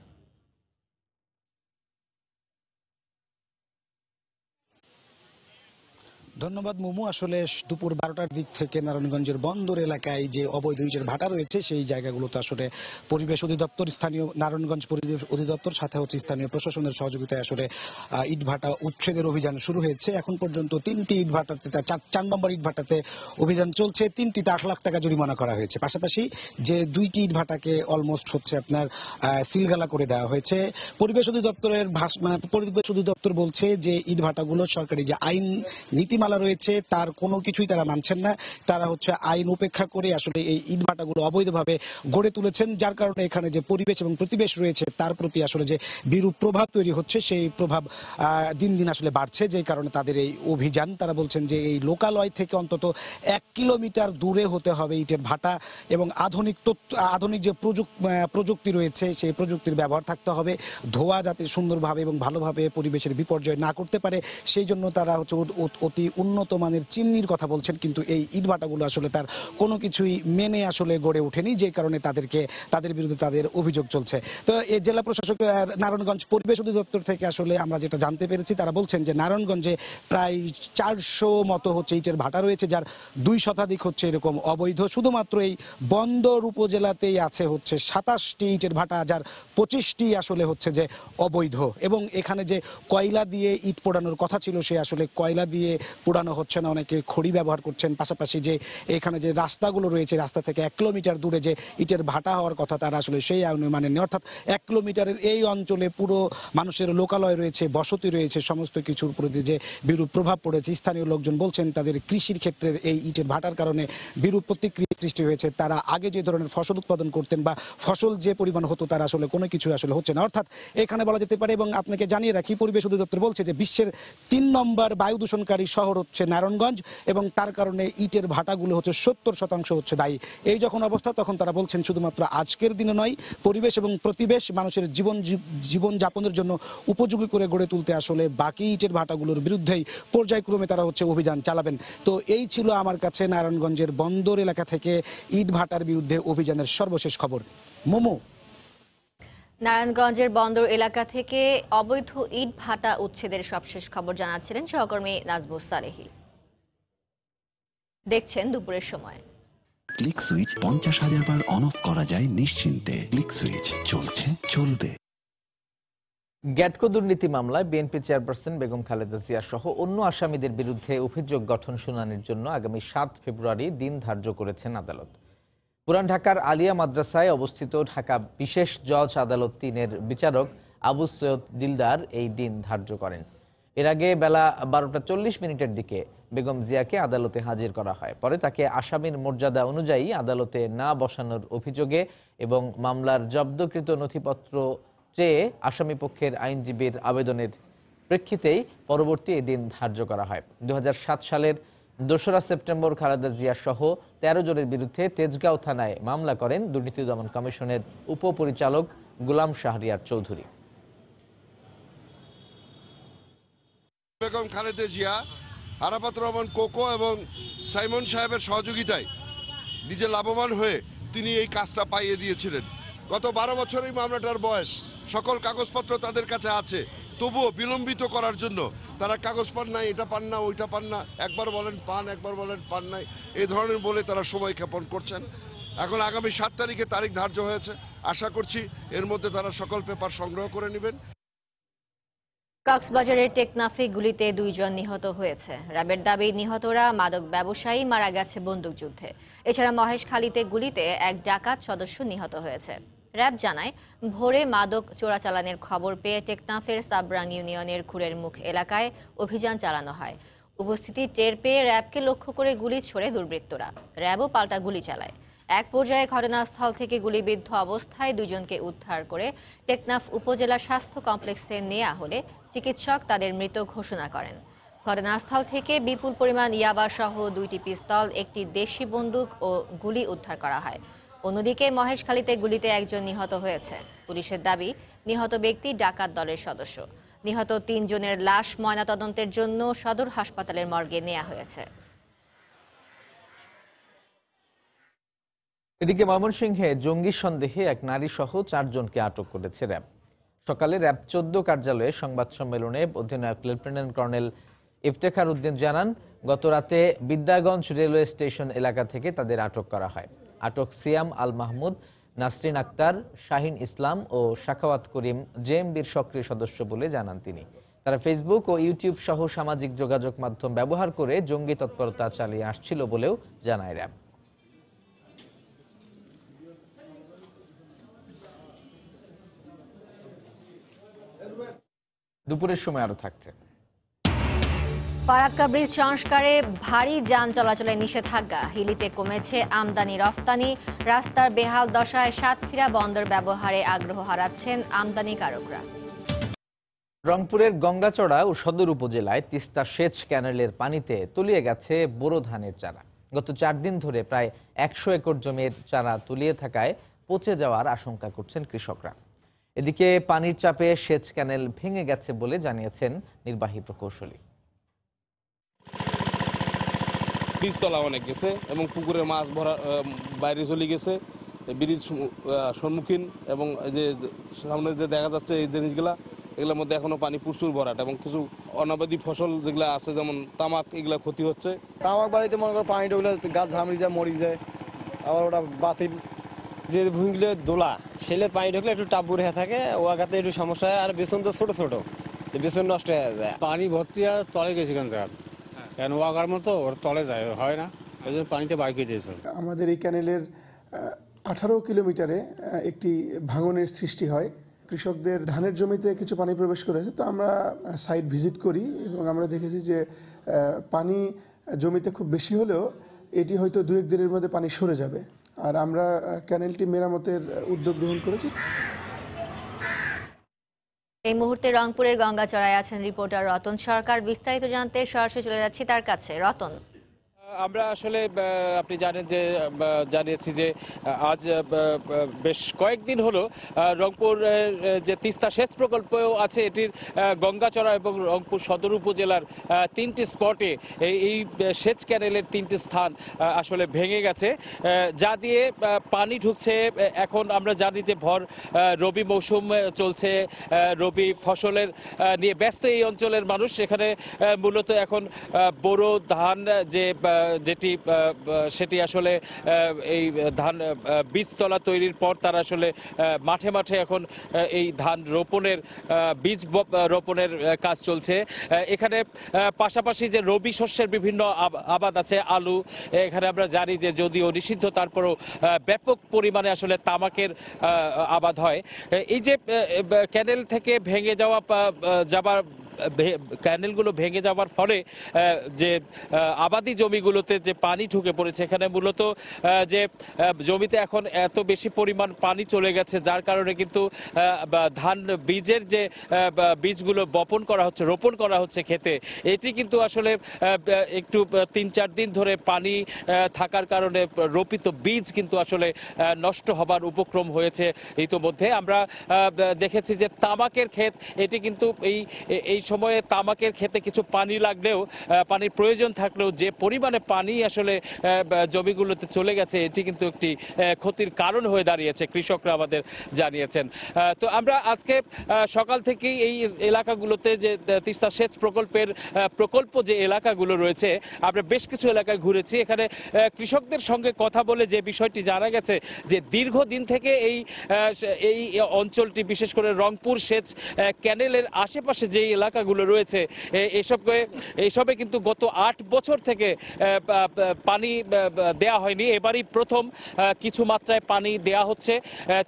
ধন্যবাদ মুমু। আসলে দুপুর 12টার দিক থেকে নারায়ণগঞ্জের বন্দর এলাকায় যে অবৈধ ইটের ভাটা রয়েছে সেই জায়গাগুলোতে আসলে পরিবেশ অধিদপ্তর, স্থানীয় নারায়ণগঞ্জ পরিবেশ অধিদপ্তর সাথে হচ্ছে স্থানীয় প্রশাসনের সহযোগিতায় আসলে ইট ভাটা উচ্ছেদের অভিযান শুরু হয়েছে। এখন পর্যন্ত 3টি ইট ভাটাতে, 4 নম্বর ইট ভাটাতে অভিযান চলছে। 3টিতে 8 লাখ টাকা জরিমানা করা হয়েছে। পাশাপাশি যে 2টি ইট ভাটাকে অলমোস্ট হচ্ছে আপনার সিলগালা করে দেওয়া হয়েছে। পরিবেশ অধিদপ্তরের পরিবেশ অধিদপ্তর বলছে যে ইট ভাটাগুলো সরকারি যে আইন নীতিমালা রয়েছে তার কোনো কিছুই তারা মানছেন না। তারা হচ্ছে আইন উপেক্ষা করে আসলে এই ইট ভাটাগুলো অবৈধভাবে গড়ে তুলেছেন, যার কারণে এখানে যে পরিবেশ এবং প্রতিবেশ রয়েছে তার প্রতি আসলে যে বিরূপ প্রভাব তৈরি হচ্ছে সেই প্রভাব দিন দিন আসলে বাড়ছে। যেই কারণে তাদের এই অভিযান। তারা বলছেন যে এই লোকালয় থেকে অন্তত 1 কিলোমিটার দূরে হতে হবে ইটের ভাটা এবং আধুনিক যে প্রযুক্তি রয়েছে সেই প্রযুক্তির ব্যবহার থাকতে হবে। ধোয়া যাতে সুন্দরভাবে এবং ভালোভাবে পরিবেশের বিপর্যয় না করতে পারে সেই জন্য তারা হচ্ছে অতি উন্নত মানের চিমনির কথা বলছেন, কিন্তু এই ইটভাটাগুলো আসলে তার কোনো কিছুই মেনে আসলে গড়ে ওঠেনি, যে কারণে তাদের বিরুদ্ধে তাদের অভিযোগ চলছে। তো এই জেলা প্রশাসক নারায়ণগঞ্জ পরিবেশ অধিদপ্তর থেকে আসলে আমরা যেটা জানতে পেরেছি, তারা বলছেন যে নারায়ণগঞ্জে প্রায় 400 মতো হচ্ছে ইটের ভাটা রয়েছে, যার 2 শতাধিক হচ্ছে এরকম অবৈধ। শুধুমাত্র এই বন্দর উপজেলাতেই আছে হচ্ছে 27টি ইটের ভাটা, যার 25টি আসলে হচ্ছে যে অবৈধ। এবং এখানে যে কয়লা দিয়ে ইট পোড়ানোর কথা ছিল সে আসলে কয়লা দিয়ে পোড়ানো হচ্ছে না, অনেকে খড়ি ব্যবহার করছেন। পাশাপাশি যে এখানে যে রাস্তাগুলো রয়েছে রাস্তা থেকে 1 কিলোমিটার দূরে যে ইটের ভাটা হওয়ার কথা তারা আসলে সেই আইন মানেননি। অর্থাৎ 1 কিলোমিটারের এই অঞ্চলে পুরো মানুষের লোকালয় রয়েছে, বসতি রয়েছে, সমস্ত কিছুর প্রতি যে বিরূপ প্রভাব পড়েছে। স্থানীয় লোকজন বলছেন তাদের কৃষির ক্ষেত্রে এই ইটের ভাটার কারণে বিরূপ প্রতিক্রিয়া সৃষ্টি হয়েছে। তারা আগে যে ধরনের ফসল উৎপাদন করতেন বা ফসল যে পরিমাণ হতো তার আসলে কোনো কিছু আসলে হচ্ছে না। অর্থাৎ এখানে বলা যেতে পারে, এবং আপনাকে জানিয়ে রাখি পরিবেশ অধিদপ্তর বলছে যে বিশ্বের 3 নম্বর বায়ু দূষণকারী শহর হচ্ছে নারায়ণগঞ্জ এবং তার কারণে ইটের ভাটাগুলো হচ্ছে 70% হচ্ছে দায়ী। এই যখন অবস্থা তখন তারা বলছেন শুধুমাত্র আজকের দিনে নয়, পরিবেশ এবং প্রতিবেশ মানুষের জীবন যাপনের জন্য উপযোগী করে গড়ে তুলতে আসলে বাকি ইটের ভাটাগুলোর বিরুদ্ধেই পর্যায়ক্রমে তারা হচ্ছে অভিযান চালাবেন। তো এই ছিল আমার কাছে নারায়ণগঞ্জের বন্দর এলাকা থেকে ইট ভাটার বিরুদ্ধে অভিযানের সর্বশেষ খবর। মোমো, নারায়ণগঞ্জের বন্দর এলাকা থেকে অবৈধ ইট ভাটা উচ্ছেদের সবশেষ খবর জানাচ্ছিলেন সহকর্মী নাজমুস সালেহী। দেখছেন দুপুরের সময়। Click switch 50,000 bar on of করা যায় নিশ্চিন্তে। ক্লিক সুইচ চলছে, চলবে। গ্যাটকো দুর্নীতি মামলায় বিএনপি চেয়ারপারসন বেগম খালেদা জিয়া সহ অন্য আসামিদের বিরুদ্ধে অভিযোগ গঠন শুনানির জন্য আগামী 7 ফেব্রুয়ারি দিন ধার্য করেছেন আদালত। পুরান ঢাকার আলিয়া মাদ্রাসায় অবস্থিত ঢাকা বিশেষ জজ আদালত 3-এর বিচারক আবু সৈয়দ দিলদার এই দিন ধার্য করেন। এর আগে বেলা 12:40 দিকে বেগম জিয়াকে আদালতে হাজির করা হয়। পরে তাকে আসামির মর্যাদা অনুযায়ী আদালতে না বসানোর অভিযোগে এবং মামলার জব্দকৃত নথিপত্র চেয়ে আসামি পক্ষের আইনজীবীর আবেদনের প্রেক্ষিতেই পরবর্তী এদিন ধার্য করা হয়। 2007 সালের 2রা সেপ্টেম্বর খালেদা জিয়া সহ 13 জনের বিরুদ্ধে তেজগাঁও থানায় মামলা করেন দুর্নীতি দমন কমিশনের উপপরিচালক গোলাম শাহরিয়ার চৌধুরী। বেগম খালেদা জিয়া, আরাফাত রহমান কোকো এবং সাইমন সাহেবের সহযোগিতায় নিজে লাভবান হয়ে তিনি এই কাজটা পাইয়ে দিয়েছিলেন। গত 12 বছর এই মামলাটার বয়স, সকল কাগজপত্র তাদের কাছে আছে, তবুও বিলম্বিত করার জন্য তারা কাগজ পান নাই, এটা পান না, ওইটা পান না, একবার বলেন পান, একবার বলেন পান নাই, এই ধরনের বলে তারা সময় ক্ষেপণ করছেন। এখন আগামী 7 তারিখে তারিখ ধার্য হয়েছে, আশা করছি এর মধ্যে তারা সকল পেপার সংগ্রহ করে নেবেন। কক্সবাজারের টেকনাফে গুলিতে 2 জন নিহত হয়েছে। র্যাবের দাবি নিহতরা মাদক ব্যবসায়ী মারা গেছে বন্দুকযুদ্ধে। এছাড়া মহেশখালীতে গুলিতে এক ডাকাত সদস্য নিহত হয়েছে। র্যাব জানায় ভোরে মাদক চোরাচালানের খবর পেয়ে টেকনাফের সাবরাং ইউনিয়নের খুরের মুখ এলাকায় অভিযান চালানো হয়। উপস্থিতি টের পেয়ে র্যাবকে লক্ষ্য করে গুলি ছোড়ে দুর্বৃত্তরা। র্যাবও পাল্টা গুলি চালায়। এক পর্যায়ে ঘটনাস্থল থেকে গুলিবিদ্ধ অবস্থায় 2 জনকে উদ্ধার করে টেকনাফ উপজেলা স্বাস্থ্য কমপ্লেক্সে নেওয়া হলে চিকিৎসক তাদের মৃত ঘোষণা করেন। ঘটনাস্থল থেকে বিপুল পরিমাণ ইয়াবা সহ 2টি পিস্তল, একটি দেশি বন্দুক ও গুলি উদ্ধার করা হয়। অন্যদিকে মহেশখালীতে গুলিতে একজন নিহত হয়েছে। পুলিশের দাবি নিহত ব্যক্তি ডাকাত দলের সদস্য। নিহত 3 জনের লাশ ময়নাতদন্তের জন্য সদর হাসপাতালের মর্গে নেওয়া হয়েছে। এদিকে ময়মনসিংহে জঙ্গি সন্দেহে এক নারী সহ 4 জনকে আটক করেছে র্যাব। সকালে র্যাব 14 কার্যালয়ে সংবাদ সম্মেলনে অধিনায়ক লেফটেন্যান্ট কর্নেল ইফতেখার উদ্দিন জানান, গত রাতে বিদ্যাগঞ্জ রেলওয়ে স্টেশন এলাকা থেকে তাদের আটক করা হয়। আটক সিয়াম আল মাহমুদ, নাসরিন আক্তার, শাহিন ইসলাম ও শাখাওয়াত করিম জেএমবির সক্রিয় সদস্য বলে জানান তিনি। তারা ফেসবুক ও ইউটিউব সহ সামাজিক যোগাযোগ মাধ্যম ব্যবহার করে জঙ্গি তৎপরতা চালিয়ে আসছিল বলেও জানায় র্যাব। দুপুরের সময় আরো থাকছে। ফারাক্কা ব্রিজ সংস্কারে ভারী যান চলাচলে নিষেধাজ্ঞা। হিলিতে কমেছে আমদানি রফতানি। রাস্তার বেহাল দশায় সাতক্ষীরা বন্দর ব্যবহারে আগ্রহ হারাচ্ছেন আমদানিকারকরা। রংপুরের গঙ্গাচড়া ও সদর উপজেলায় তিস্তা সেচ ক্যানেলের পানিতে তলিয়ে গেছে বোরো ধানের চারা। গত 4 দিন ধরে প্রায় 100 একর জমির চারা তলিয়ে থাকায় পচে যাওয়ার আশঙ্কা করছেন কৃষকরা। এদিকে পানির চাপে সেচ ক্যানেল ভেঙে গেছে বলে জানিয়েছেন নির্বাহী প্রকৌশলী। বীজতলা অনেক গেছে এবং পুকুরের মাছ ভরা বাইরে চলে গেছে, ব্রিজ সম্মুখীন এবং যে সামনে যে দেখা যাচ্ছে এই জিনিসগুলা, এগুলোর মধ্যে এখনো পানি প্রচুর ভরাট এবং কিছু অনাবাদী ফসল যেগুলো আছে যেমন তামাক, এগুলা ক্ষতি হচ্ছে। তামাক বাড়িতে মনে করো পানি ঢুকলে গাছ ঝামড়ি যায়, মরি যায়। আবার ওটা বাতিল যে ভূমিগুলো দোলা, সেলে পানি ঢুকলে একটু টাপ বুড়ে থাকে, ও আগাতে একটু সমস্যা হয়। আর বেসন তো ছোট ছোট, বেসন নষ্ট হয়ে যায়। পানি ভর্তি আর তলে গেছে কেন কেন ওয়াগার মতো ওর তলে যায়, হয় না, ওই জন্য পানিটা বাইকে দিয়েছে। আমাদের এই ক্যানেলের 18 কিলোমিটারে একটি ভাঙনের সৃষ্টি হয়। কৃষকদের ধানের জমিতে কিছু পানি প্রবেশ করেছে, তো আমরা সাইট ভিজিট করি এবং আমরা দেখেছি যে পানি জমিতে খুব বেশি হলেও এটি হয়তো 2-1 দিনের মধ্যে পানি সরে যাবে। আর আমরা ক্যানেলটি মেরামতের উদ্যোগ গ্রহণ করেছি। এই মুহূর্তে রংপুরের গঙ্গাচড়ায় আছেন রিপোর্টার রতন সরকার। বিস্তারিত জানতে সরাসরি চলে যাচ্ছি তার কাছে। রতন, আমরা আসলে আপনি জানেন যে জানিয়েছি যে আজ বেশ কয়েকদিন হলো রংপুর যে তিস্তা সেচ প্রকল্প আছে এটির গঙ্গাচড়া এবং রংপুর সদর উপজেলার 3টি স্পটে এই সেচ ক্যানেলের 3টি স্থান আসলে ভেঙে গেছে, যা দিয়ে পানি ঢুকছে। এখন আমরা জানি যে ভর রবি মৌসুম চলছে, রবি ফসলের নিয়ে ব্যস্ত এই অঞ্চলের মানুষ। সেখানে মূলত এখন বোরো ধান সেটি আসলে এই ধান বীজতলা তৈরির পর তারা আসলে মাঠে মাঠে এখন এই ধান রোপণের বীজ রোপণের কাজ চলছে। এখানে পাশাপাশি যে রবি শস্যের বিভিন্ন আবাদ আছে, আলু, এখানে আমরা জানি যে যদিও নিষিদ্ধ তারপরও ব্যাপক পরিমাণে আসলে তামাকের আবাদ হয়। এই যে ক্যানেল থেকে ভেঙে যাবার ক্যানেলগুলো ভেঙে যাওয়ার ফলে যে আবাদি জমিগুলোতে যে পানি ঢুকে পড়েছে, এখানে মূলত যে জমিতে এখন এত বেশি পরিমাণ পানি চলে গেছে, যার কারণে কিন্তু ধান বীজের যে বীজগুলো রোপণ করা হচ্ছে খেতে, এটি কিন্তু আসলে একটু 3-4 দিন ধরে পানি থাকার কারণে রোপিত বীজ কিন্তু আসলে নষ্ট হবার উপক্রম হয়েছে। ইতোমধ্যে আমরা দেখেছি যে তামাকের ক্ষেত, এটি কিন্তু এই সময়ে তামাকের ক্ষেতে কিছু পানি লাগলেও, পানির প্রয়োজন থাকলেও যে পরিমাণে পানি আসলে জমিগুলোতে চলে গেছে, এটি কিন্তু একটি ক্ষতির কারণ হয়ে দাঁড়িয়েছে, কৃষকরা আমাদের জানিয়েছেন। তো আমরা আজকে সকাল থেকেই এই এলাকাগুলোতে যে তিস্তা সেচ প্রকল্প যে এলাকাগুলো রয়েছে, আমরা বেশ কিছু এলাকায় ঘুরেছি। এখানে কৃষকদের সঙ্গে কথা বলে যে বিষয়টি জানা গেছে যে দীর্ঘদিন থেকে এই অঞ্চলটি, বিশেষ করে রংপুর সেচ ক্যানেলের আশেপাশে যে এলাকাগুলো রয়েছে, এসবে কিন্তু গত 8 বছর থেকে পানি দেয়া হয়নি। এবারই প্রথম কিছু মাত্রায় পানি দেয়া হচ্ছে।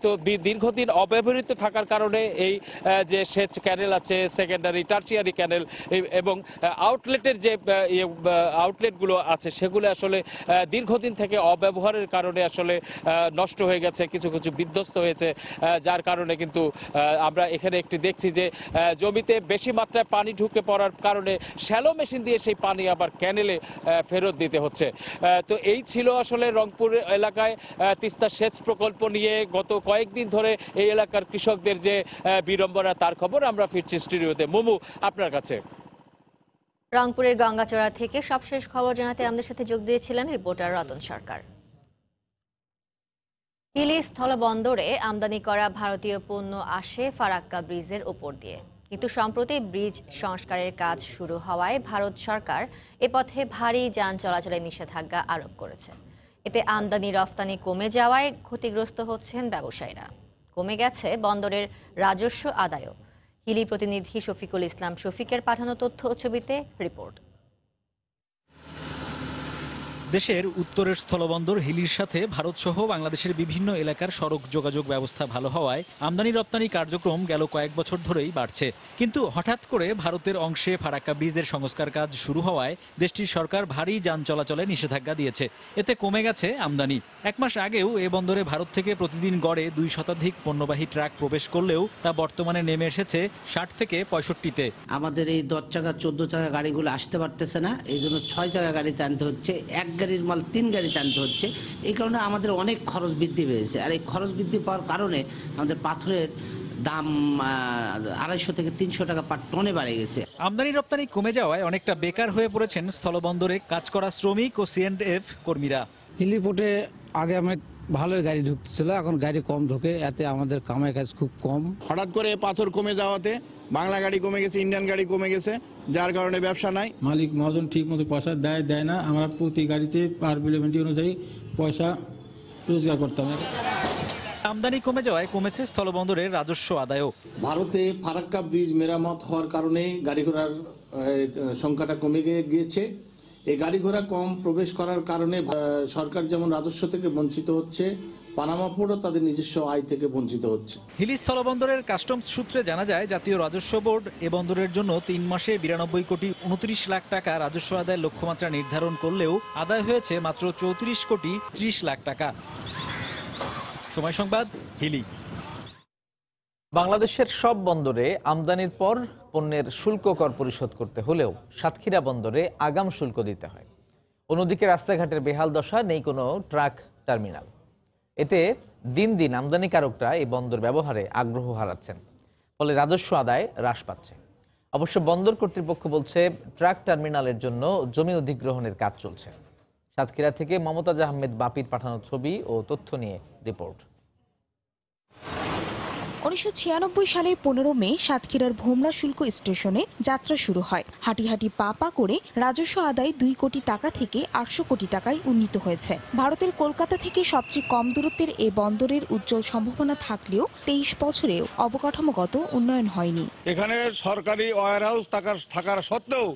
তো দীর্ঘদিন অব্যবহৃত থাকার কারণে এই যে সেচ ক্যানেল আছে, সেকেন্ডারি টার্সিয়ারি ক্যানেল এবং আউটলেটের যে আউটলেটগুলো আছে, সেগুলো আসলে দীর্ঘদিন থেকে অব্যবহারের কারণে আসলে নষ্ট হয়ে গেছে, কিছু কিছু বিধ্বস্ত হয়েছে, যার কারণে কিন্তু আমরা এখানে একটি দেখছি যে জমিতে বেশি মাত্রায় রাস্তায় পানি ঢুকে পড়ার কারণে শ্যালো মেশিন দিয়ে সেই পানি আবার ক্যানেলে ফেরত দিতে হচ্ছে। তো এই ছিল আসলে রংপুর এলাকায় তিস্তা সেচ প্রকল্প নিয়ে গত কয়েকদিন ধরে এই এলাকার কৃষকদের যে বিড়ম্বনা তার খবর। আমরা ফিরছি স্টুডিওতে। মুমু, আপনার কাছে। রংপুরের গঙ্গাচড়া থেকে সবশেষ খবর জানাতে আমাদের সাথে যোগ দিয়েছিলেন রিপোর্টার রতন সরকার। হিলি স্থলবন্দরে আমদানি করা ভারতীয় পণ্য আসে ফারাক্কা ব্রিজের উপর দিয়ে, কিন্তু সম্প্রতি ব্রিজ সংস্কারের কাজ শুরু হওয়ায় ভারত সরকার এ পথে ভারী যান চলাচলে নিষেধাজ্ঞা আরোপ করেছে। এতে আমদানি রফতানি কমে যাওয়ায় ক্ষতিগ্রস্ত হচ্ছেন ব্যবসায়ীরা। কমে গেছে বন্দরের রাজস্ব আদায়ও। হিলি প্রতিনিধি শফিকুল ইসলাম শফিকের পাঠানো তথ্য ও ছবিতে রিপোর্ট। দেশের উত্তরের স্থলবন্দর হিলির সাথে ভারতসহ বাংলাদেশের বিভিন্ন এলাকার সড়ক যোগাযোগ ব্যবস্থা ভালো হওয়ায় আমদানি রপ্তানি কার্যক্রম গেল কয়েক বছর ধরেই বাড়ছে। কিন্তু হঠাৎ করে ভারতের অংশে ফারাক্কা ব্রিজের সংস্কার কাজ শুরু হওয়ায় দেশটির সরকার ভারী যান চলাচলে নিষেধাজ্ঞা দিয়েছে। এতে কমে গেছে আমদানি। এক মাস আগেও এ বন্দরে ভারত থেকে প্রতিদিন গড়ে 2 শতাধিক পণ্যবাহী ট্রাক প্রবেশ করলেও তা বর্তমানে নেমে এসেছে 60 থেকে 65-তে। আমাদের এই 10 চাকা 14 চাকা গাড়িগুলো আসতে পারতেছে না, এই জন্য 6 চাকা গাড়িতে আনতে হচ্ছে, এক গাড়ির মাল 3 গাড়িতে আনতে হচ্ছে। এই কারণে আমাদের অনেক খরচ বৃদ্ধি পেয়েছে। আর এই খরচ বৃদ্ধি পাওয়ার কারণে আমাদের পাথরের দাম 250 থেকে 300 টাকা পার টনে বেড়ে গেছে। আমদানি রপ্তানি কমে যাওয়ায় অনেকটা বেকার হয়ে পড়েছেন স্থলবন্দরে কাজ করা শ্রমিক ও C&F কর্মীরা। হিলিপোর্টে আগে আমার ভালোই গাড়ি ঢুকতেছিল, এখন গাড়ি কম ঢোকে, এতে আমাদের কামাই কাজ খুব কম। হঠাৎ করে পাথর কমে যাওয়াতে বাংলা গাড়ি কমে গেছে, ইন্ডিয়ান গাড়ি কমে গেছে, যার কারণে ব্যবসা নাই। মালিক মহাজন ঠিক মতো পয়সা দেয় না। আমরা প্রতি গাড়িতে পার বিলিমিটি অনুযায়ী পয়সা রোজগার করতাম। আমদানি কমে যাওয়ায় কমেছে স্থলবন্দরের রাজস্ব আদায়ও। ভারতে ফারাক্কা ব্রিজ মেরামত হওয়ার কারণে গাড়ি ঘোড়ার সংখ্যাটা কমে গিয়েছে। এই গাড়ি ঘোড়া কম প্রবেশ করার কারণে সরকার যেমন রাজস্ব থেকে বঞ্চিত হচ্ছে, পানামা পোর্টও তাদের নিজস্ব আয় থেকে বঞ্চিত হচ্ছে। হিলি স্থলবন্দরের কাস্টমস সূত্রে জানা যায়, জাতীয় রাজস্ব বোর্ড এ বন্দরের জন্য 3 মাসে 92 কোটি 29 লাখ টাকা রাজস্ব আদায়ের লক্ষ্যমাত্রা নির্ধারণ করলেও আদায় হয়েছে মাত্র 34 কোটি 30 লাখ টাকা। সময় সংবাদ, হিলি। বাংলাদেশের সব বন্দরে আমদানির পর পণ্যের শুল্ক কর পরিশোধ করতে হলেও সাতক্ষীরা বন্দরে আগাম শুল্ক দিতে হয়। অন্যদিকে রাস্তাঘাটের বেহাল দশা, নেই কোনো ট্রাক টার্মিনাল। এতে দিন দিন আমদানিকারকরা এই বন্দর ব্যবহারে আগ্রহ হারাচ্ছেন, ফলে রাজস্ব আদায় হ্রাস পাচ্ছে। অবশ্য বন্দর কর্তৃপক্ষ বলছে ট্রাক টার্মিনালের জন্য জমি অধিগ্রহণের কাজ চলছে। সাতক্ষীরা থেকে মমতাজ আহমেদ বাপির পাঠানো ছবি ও তথ্য নিয়ে রিপোর্ট। 1996 সালের 15 মে সাতক্ষীরার ভোমরা শুল্ক স্টেশনে যাত্রা শুরু হয়। হাঁটি হাঁটি পা পা করে রাজস্ব আদায় 2 কোটি টাকা থেকে 800 কোটি টাকায় উন্নীত হয়েছে। ভারতের কলকাতা থেকে সবচেয়ে কম দূরত্বের এ বন্দরের উজ্জ্বল সম্ভাবনা থাকলেও 23 বছরেও অবকাঠামোগত উন্নয়ন হয়নি। এখানে সরকারি ওয়্যার হাউস থাকার সত্ত্বেও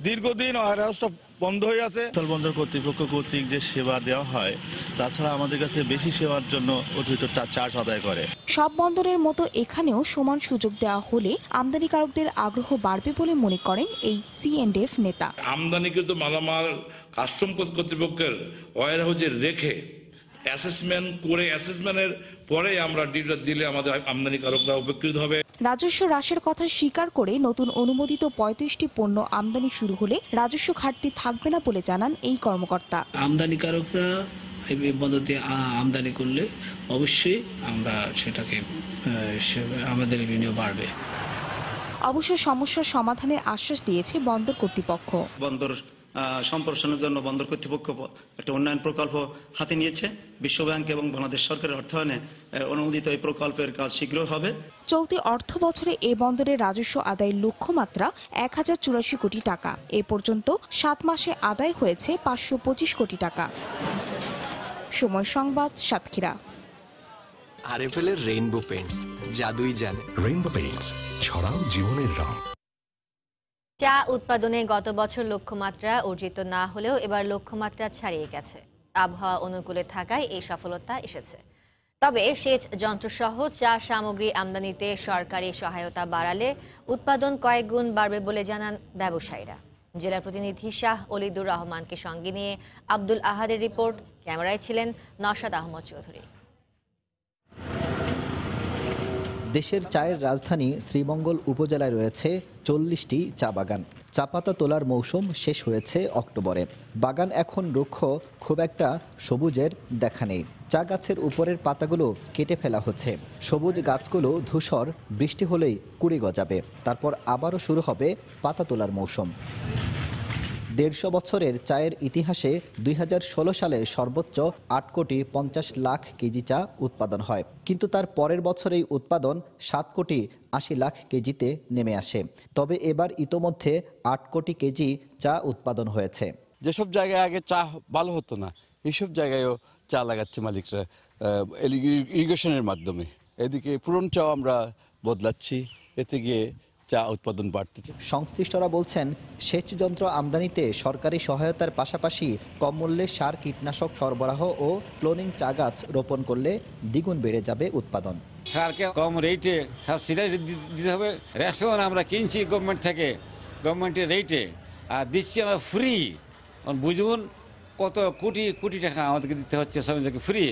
দীর্ঘদিন ওয়্যার হাউসটা বন্ধ হয়ে আছে। স্থলবন্দর কর্তৃপক্ষ কর্তৃক যে সেবা দেওয়া হয়, তাছাড়া আমাদের কাছে বেশি সেবার জন্য অতিরিক্ত চার্জ আদায় করে। সব বন্দরের মতো এখানেও সমান সুযোগ দেওয়া হলে আমদানিকারকদের আগ্রহ বাড়বে বলে মনে করেন এই C&F নেতা। আমদানিকৃত মালামাল কাস্টম কর্তৃপক্ষের ওয়্যার হাউসে রেখে অ্যাসেসমেন্ট করে অ্যাসেসমেন্টের পরে আমরা ডিলটা দিলে আমাদের আমদানিকারকরা উপকৃত হবে। রাজস্ব হ্রাসের কথা স্বীকার করে নতুন অনুমোদিত 35টি পণ্য আমদানি শুরু হলে রাজস্ব ঘাটতি থাকবে না বলে জানান এই কর্মকর্তা। আমদানিকারকরা এই বন্দর দিয়ে আমদানি করলে অবশ্যই আমরা সেটাকে আমাদের রেভিনিউ বাড়বে। অবশ্য সমস্যার সমাধানের আশ্বাস দিয়েছে বন্দর কর্তৃপক্ষ। বন্দর সম্প্রসারণের জন্য বন্দর কর্তৃপক্ষ একটা উন্নয়ন প্রকল্প হাতে নিয়েছে। বিশ্বব্যাংক এবং বাংলাদেশ সরকারের অর্থায়নে অনুমোদিত এই প্রকল্পের কাজ শীঘ্রই হবে। চলতি অর্থ বছরে এ বন্দরের রাজস্ব আদায়ের লক্ষ্যমাত্রা 1084 কোটি টাকা। এ পর্যন্ত 7 মাসে আদায় হয়েছে 525 কোটি টাকা। সময় সংবাদ, সাতক্ষীরা। RFL এর রেইনবো পেইন্টস, জাদুই জানে। রেইনবো পেইন্টস, ছড়াও জীবনের রং। চা উৎপাদনে গত বছর লক্ষ্যমাত্রা অর্জিত না হলেও এবার লক্ষ্যমাত্রা ছাড়িয়ে গেছে। আবহাওয়া অনুকূলে থাকায় এই সফলতা এসেছে। তবে সেচ যন্ত্রসহ চা সামগ্রী আমদানিতে সরকারি সহায়তা বাড়ালে উৎপাদন কয়েক গুণ বাড়বে বলে জানান ব্যবসায়ীরা। জেলা প্রতিনিধি শাহ অলিদুর রহমানকে সঙ্গে নিয়ে আব্দুল আহাদের রিপোর্ট। ক্যামেরায় ছিলেন নওশাদ আহমদ চৌধুরী। দেশের চায়ের রাজধানী শ্রীমঙ্গল উপজেলায় রয়েছে 40টি চা বাগান। চা পাতা তোলার মৌসুম শেষ হয়েছে অক্টোবরে। বাগান এখন রুক্ষ, খুব একটা সবুজের দেখা নেই। চা গাছের উপরের পাতাগুলো কেটে ফেলা হচ্ছে। সবুজ গাছগুলো ধূসর, বৃষ্টি হলেই কুড়ি গজাবে। তারপর আবারও শুরু হবে পাতা তোলার মৌসুম। 150 বছরের চায়ের ইতিহাসে 2016 সালে সর্বোচ্চ 8,50,00,000 কেজি চা উৎপাদন হয়, কিন্তু তার পরের বছরেই উৎপাদন 7,80,00,000 কেজিতে নেমে আসে। তবে এবার ইতোমধ্যে 8 কোটি কেজি চা উৎপাদন হয়েছে। যেসব জায়গায় আগে চা ভালো হতো না, এইসব জায়গায়ও চা লাগাচ্ছে মালিকরা ইরিগেশনের মাধ্যমে। এদিকে পুরনো চা আমরা বদলাচ্ছি, এতে গিয়ে চা উৎপাদন বাড়তেছে। সংশ্লিষ্টরা বলছেন, সেচ যন্ত্র আমদানিতে সরকারি সহায়তার পাশাপাশি কম মূল্যে সার, কীটনাশক সরবরাহ ও ক্লোনিং চা গাছ রোপণ করলে দ্বিগুণ বেড়ে যাবে উৎপাদন। সারকে কম রেটে সাবসিডি দিতে হবে। রেশন আমরা কিনছি গভর্নমেন্ট থেকে, গভর্নমেন্টের রেটে, আর দিচ্ছি আমরা ফ্রি। বুঝুন কত কোটি কোটি টাকা আমাদেরকে দিতে হচ্ছে শ্রমিকদেরকে ফ্রি।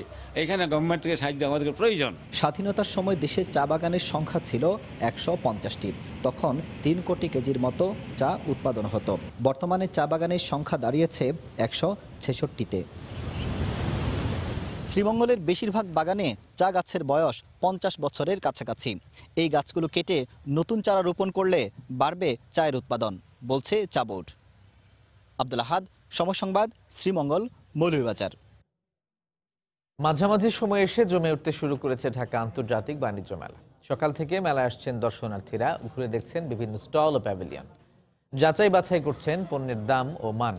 এখানে গভর্নমেন্ট থেকে সাহায্য আমাদের প্রয়োজন। স্বাধীনতার সময় দেশে চা বাগানের সংখ্যা ছিল 150টি। তখন 3 কোটি কেজির মতো চা উৎপাদন হতো। বর্তমানে চা বাগানের সংখ্যা দাঁড়িয়েছে 166টিতে। শ্রীমঙ্গলের বেশিরভাগ বাগানে চা গাছের বয়স 50 বছরের কাছাকাছি। এই গাছগুলো কেটে নতুন চারা রোপণ করলে বাড়বে চায়ের উৎপাদন, বলছে চা বোর্ড। আব্দুল আহাদ, সময় সংবাদ, শ্রীমঙ্গল, মৌলভীবাজার। মাঝামাঝি সময়ে এসে জমে উঠতে শুরু করেছে ঢাকা আন্তর্জাতিক বাণিজ্য মেলা। সকাল থেকে মেলায় আসছেন দর্শনার্থীরা, ঘুরে দেখছেন বিভিন্ন স্টল ও প্যাভিলিয়ন, যাচাই বাছাই করছেন পণ্যের দাম ও মান।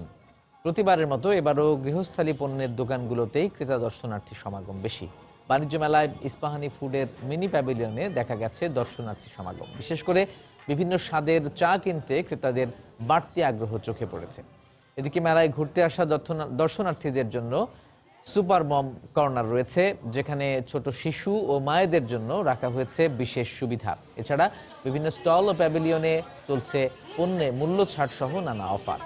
প্রতিবারের মতো এবারও গৃহস্থালী পণ্যের দোকানগুলোতেই ক্রেতা দর্শনার্থী সমাগম বেশি। বাণিজ্য মেলায় ইস্পাহানি ফুডের মিনি প্যাভিলিয়নে দেখা গেছে দর্শনার্থী সমাগম। বিশেষ করে বিভিন্ন স্বাদের চা কিনতে ক্রেতাদের বাড়তি আগ্রহ চোখে পড়েছে। এদিকে মেলায় ঘুরতে আসা দর্শনার্থীদের জন্য সুপার মম কর্নার রয়েছে, যেখানে ছোট শিশু ও মায়েদের জন্য রাখা হয়েছে বিশেষ সুবিধা। এছাড়া বিভিন্ন স্টল ও প্যাভিলিয়নে চলছে পণ্যে মূল্য ছাড় সহ নানা অফার।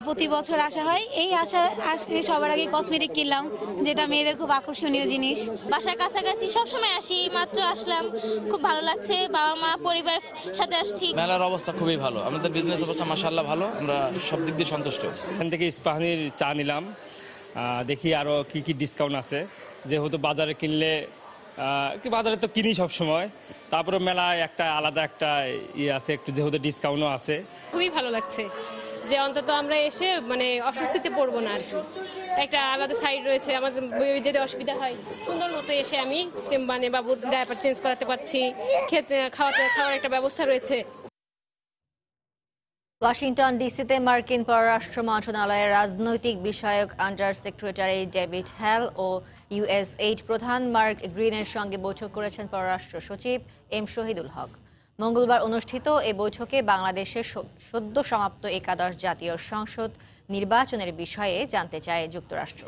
প্রতি বছর আসা হয়। এই সবার আগে কসমেটিক কিনলাম, যেটা মেয়েদের খুব আকর্ষণীয় জিনিস। বাসার কাছাকাছি সবসময় আসি, মাত্র আসলাম, খুব ভালো লাগছে। বাবা মা পরিবার সাথে আসছি। মেলার অবস্থা খুবই ভালো, আমাদের বিজনেস অবস্থা মাশাআল্লাহ ভালো, আমরা সব দিক দিয়ে সন্তুষ্ট। এখান থেকে ইস্পাহানির চা নিলাম, দেখি আরো কি কি ডিসকাউন্ট আছে। যেহেতু বাজারে কিনলে বাজারে তো কিনি সব সময়, তারপরে মেলায় একটা আলাদা একটা ইয়ে আছে, একটু যেহেতু ডিসকাউন্টও আছে। খুবই ভালো লাগছে যে অন্তত আমরা এসে মানে অস্বস্তিতে পড়বো না আর কি। একটা আলাদা সাইড রয়েছে, আমাদের যদি অসুবিধা হয় সুন্দর মতো এসে আমি মানে বাবুর ডায়াপার চেঞ্জ করাতে পারছি, খাওয়ার একটা ব্যবস্থা রয়েছে। ওয়াশিংটন ডিসিতে মার্কিন পররাষ্ট্র মন্ত্রণালয়ের রাজনৈতিক বিষয়ক আন্ডার সেক্রেটারি ডেভিড হ্যাল ও ইউএসএইড প্রধান মার্ক গ্রিনের সঙ্গে বৈঠক করেছেন পররাষ্ট্র সচিব এম শহীদুল হক। মঙ্গলবার অনুষ্ঠিত এ বৈঠকে বাংলাদেশের সদ্য সমাপ্ত একাদশ জাতীয় সংসদ নির্বাচনের বিষয়ে জানতে চায় যুক্তরাষ্ট্র।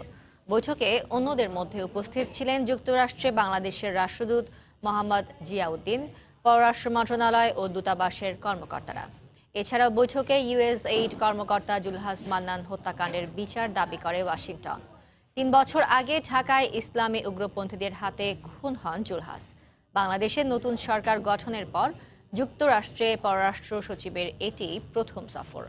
বৈঠকে অন্যদের মধ্যে উপস্থিত ছিলেন যুক্তরাষ্ট্রে বাংলাদেশের রাষ্ট্রদূত মোহাম্মদ জিয়াউদ্দিন, পররাষ্ট্র মন্ত্রণালয় ও দূতাবাসের কর্মকর্তারা। এছাড়াও বৈঠকে ইউএসএইড কর্মকর্তা জুলহাস মান্নান হত্যাকাণ্ডের বিচার দাবি করে ওয়াশিংটন। 3 বছর আগে ঢাকায় ইসলামী উগ্রপন্থীদের হাতে খুন হন জুলহাস। বাংলাদেশের নতুন সরকার গঠনের পর যুক্তরাষ্ট্রে পররাষ্ট্র সচিবের এটি প্রথম সফর।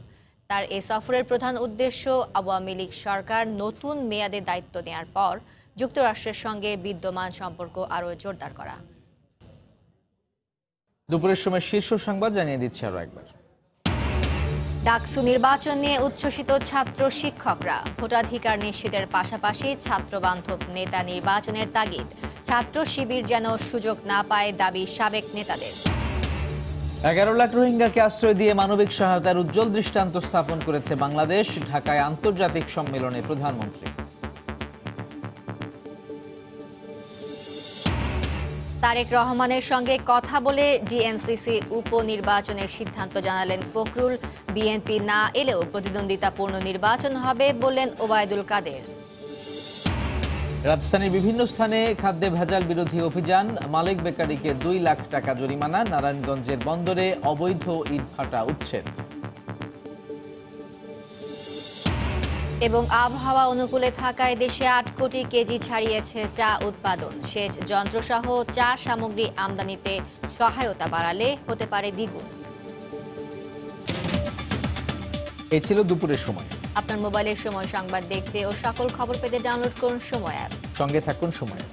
তার এই সফরের প্রধান উদ্দেশ্য আওয়ামী লীগ সরকার নতুন মেয়াদে দায়িত্ব নেওয়ার পর যুক্তরাষ্ট্রের সঙ্গে বিদ্যমান সম্পর্ক আরও জোরদার করা। দুপুরের সময় শীর্ষ সংবাদ জানিয়ে দিচ্ছে আরও একবার। ডাকসু নির্বাচন নিয়ে উচ্ছ্বসিত ছাত্র শিক্ষকরা। ভোটাধিকার নিশ্চিতের পাশাপাশি ছাত্রবান্ধব নেতা নির্বাচনের তাগিদ। ছাত্র শিবির যেন সুযোগ না পায় দাবি সাবেক নেতাদের। 11 লাখ রোহিঙ্গাকে আশ্রয় দিয়ে মানবিক সহায়তার উজ্জ্বল দৃষ্টান্ত স্থাপন করেছে বাংলাদেশ। ঢাকায় আন্তর্জাতিক সম্মেলনে প্রধানমন্ত্রী। তারেক রহমানের সঙ্গে কথা বলে ডিএনসিসি উপনির্বাচনের সিদ্ধান্ত জানালেন ফখরুল। বিএনপি না এলেও প্রতিদ্বন্দ্বিতাপূর্ণ নির্বাচন হবে বললেন ওবায়দুল কাদের। রাজধানীর বিভিন্ন স্থানে খাদ্যে ভেজাল বিরোধী অভিযান। মালিক বেকারিকে 2 লাখ টাকা জরিমানা। নারায়ণগঞ্জের বন্দরে অবৈধ ইটভাটা উচ্ছেদ। এবং আবহাওয়া অনুকূলে থাকায় দেশে 8 কোটি কেজি ছাড়িয়েছে চা উৎপাদন। সেচ যন্ত্রসহ চা সামগ্রী আমদানিতে সহায়তা বাড়ালে হতে পারে দ্বিগুণ। এই ছিল দুপুরের সময়। আপনার মোবাইলের সময় সংবাদ দেখতে ও সকল খবর পেতে ডাউনলোড করুন সময় অ্যাপ। সঙ্গে থাকুন সময়।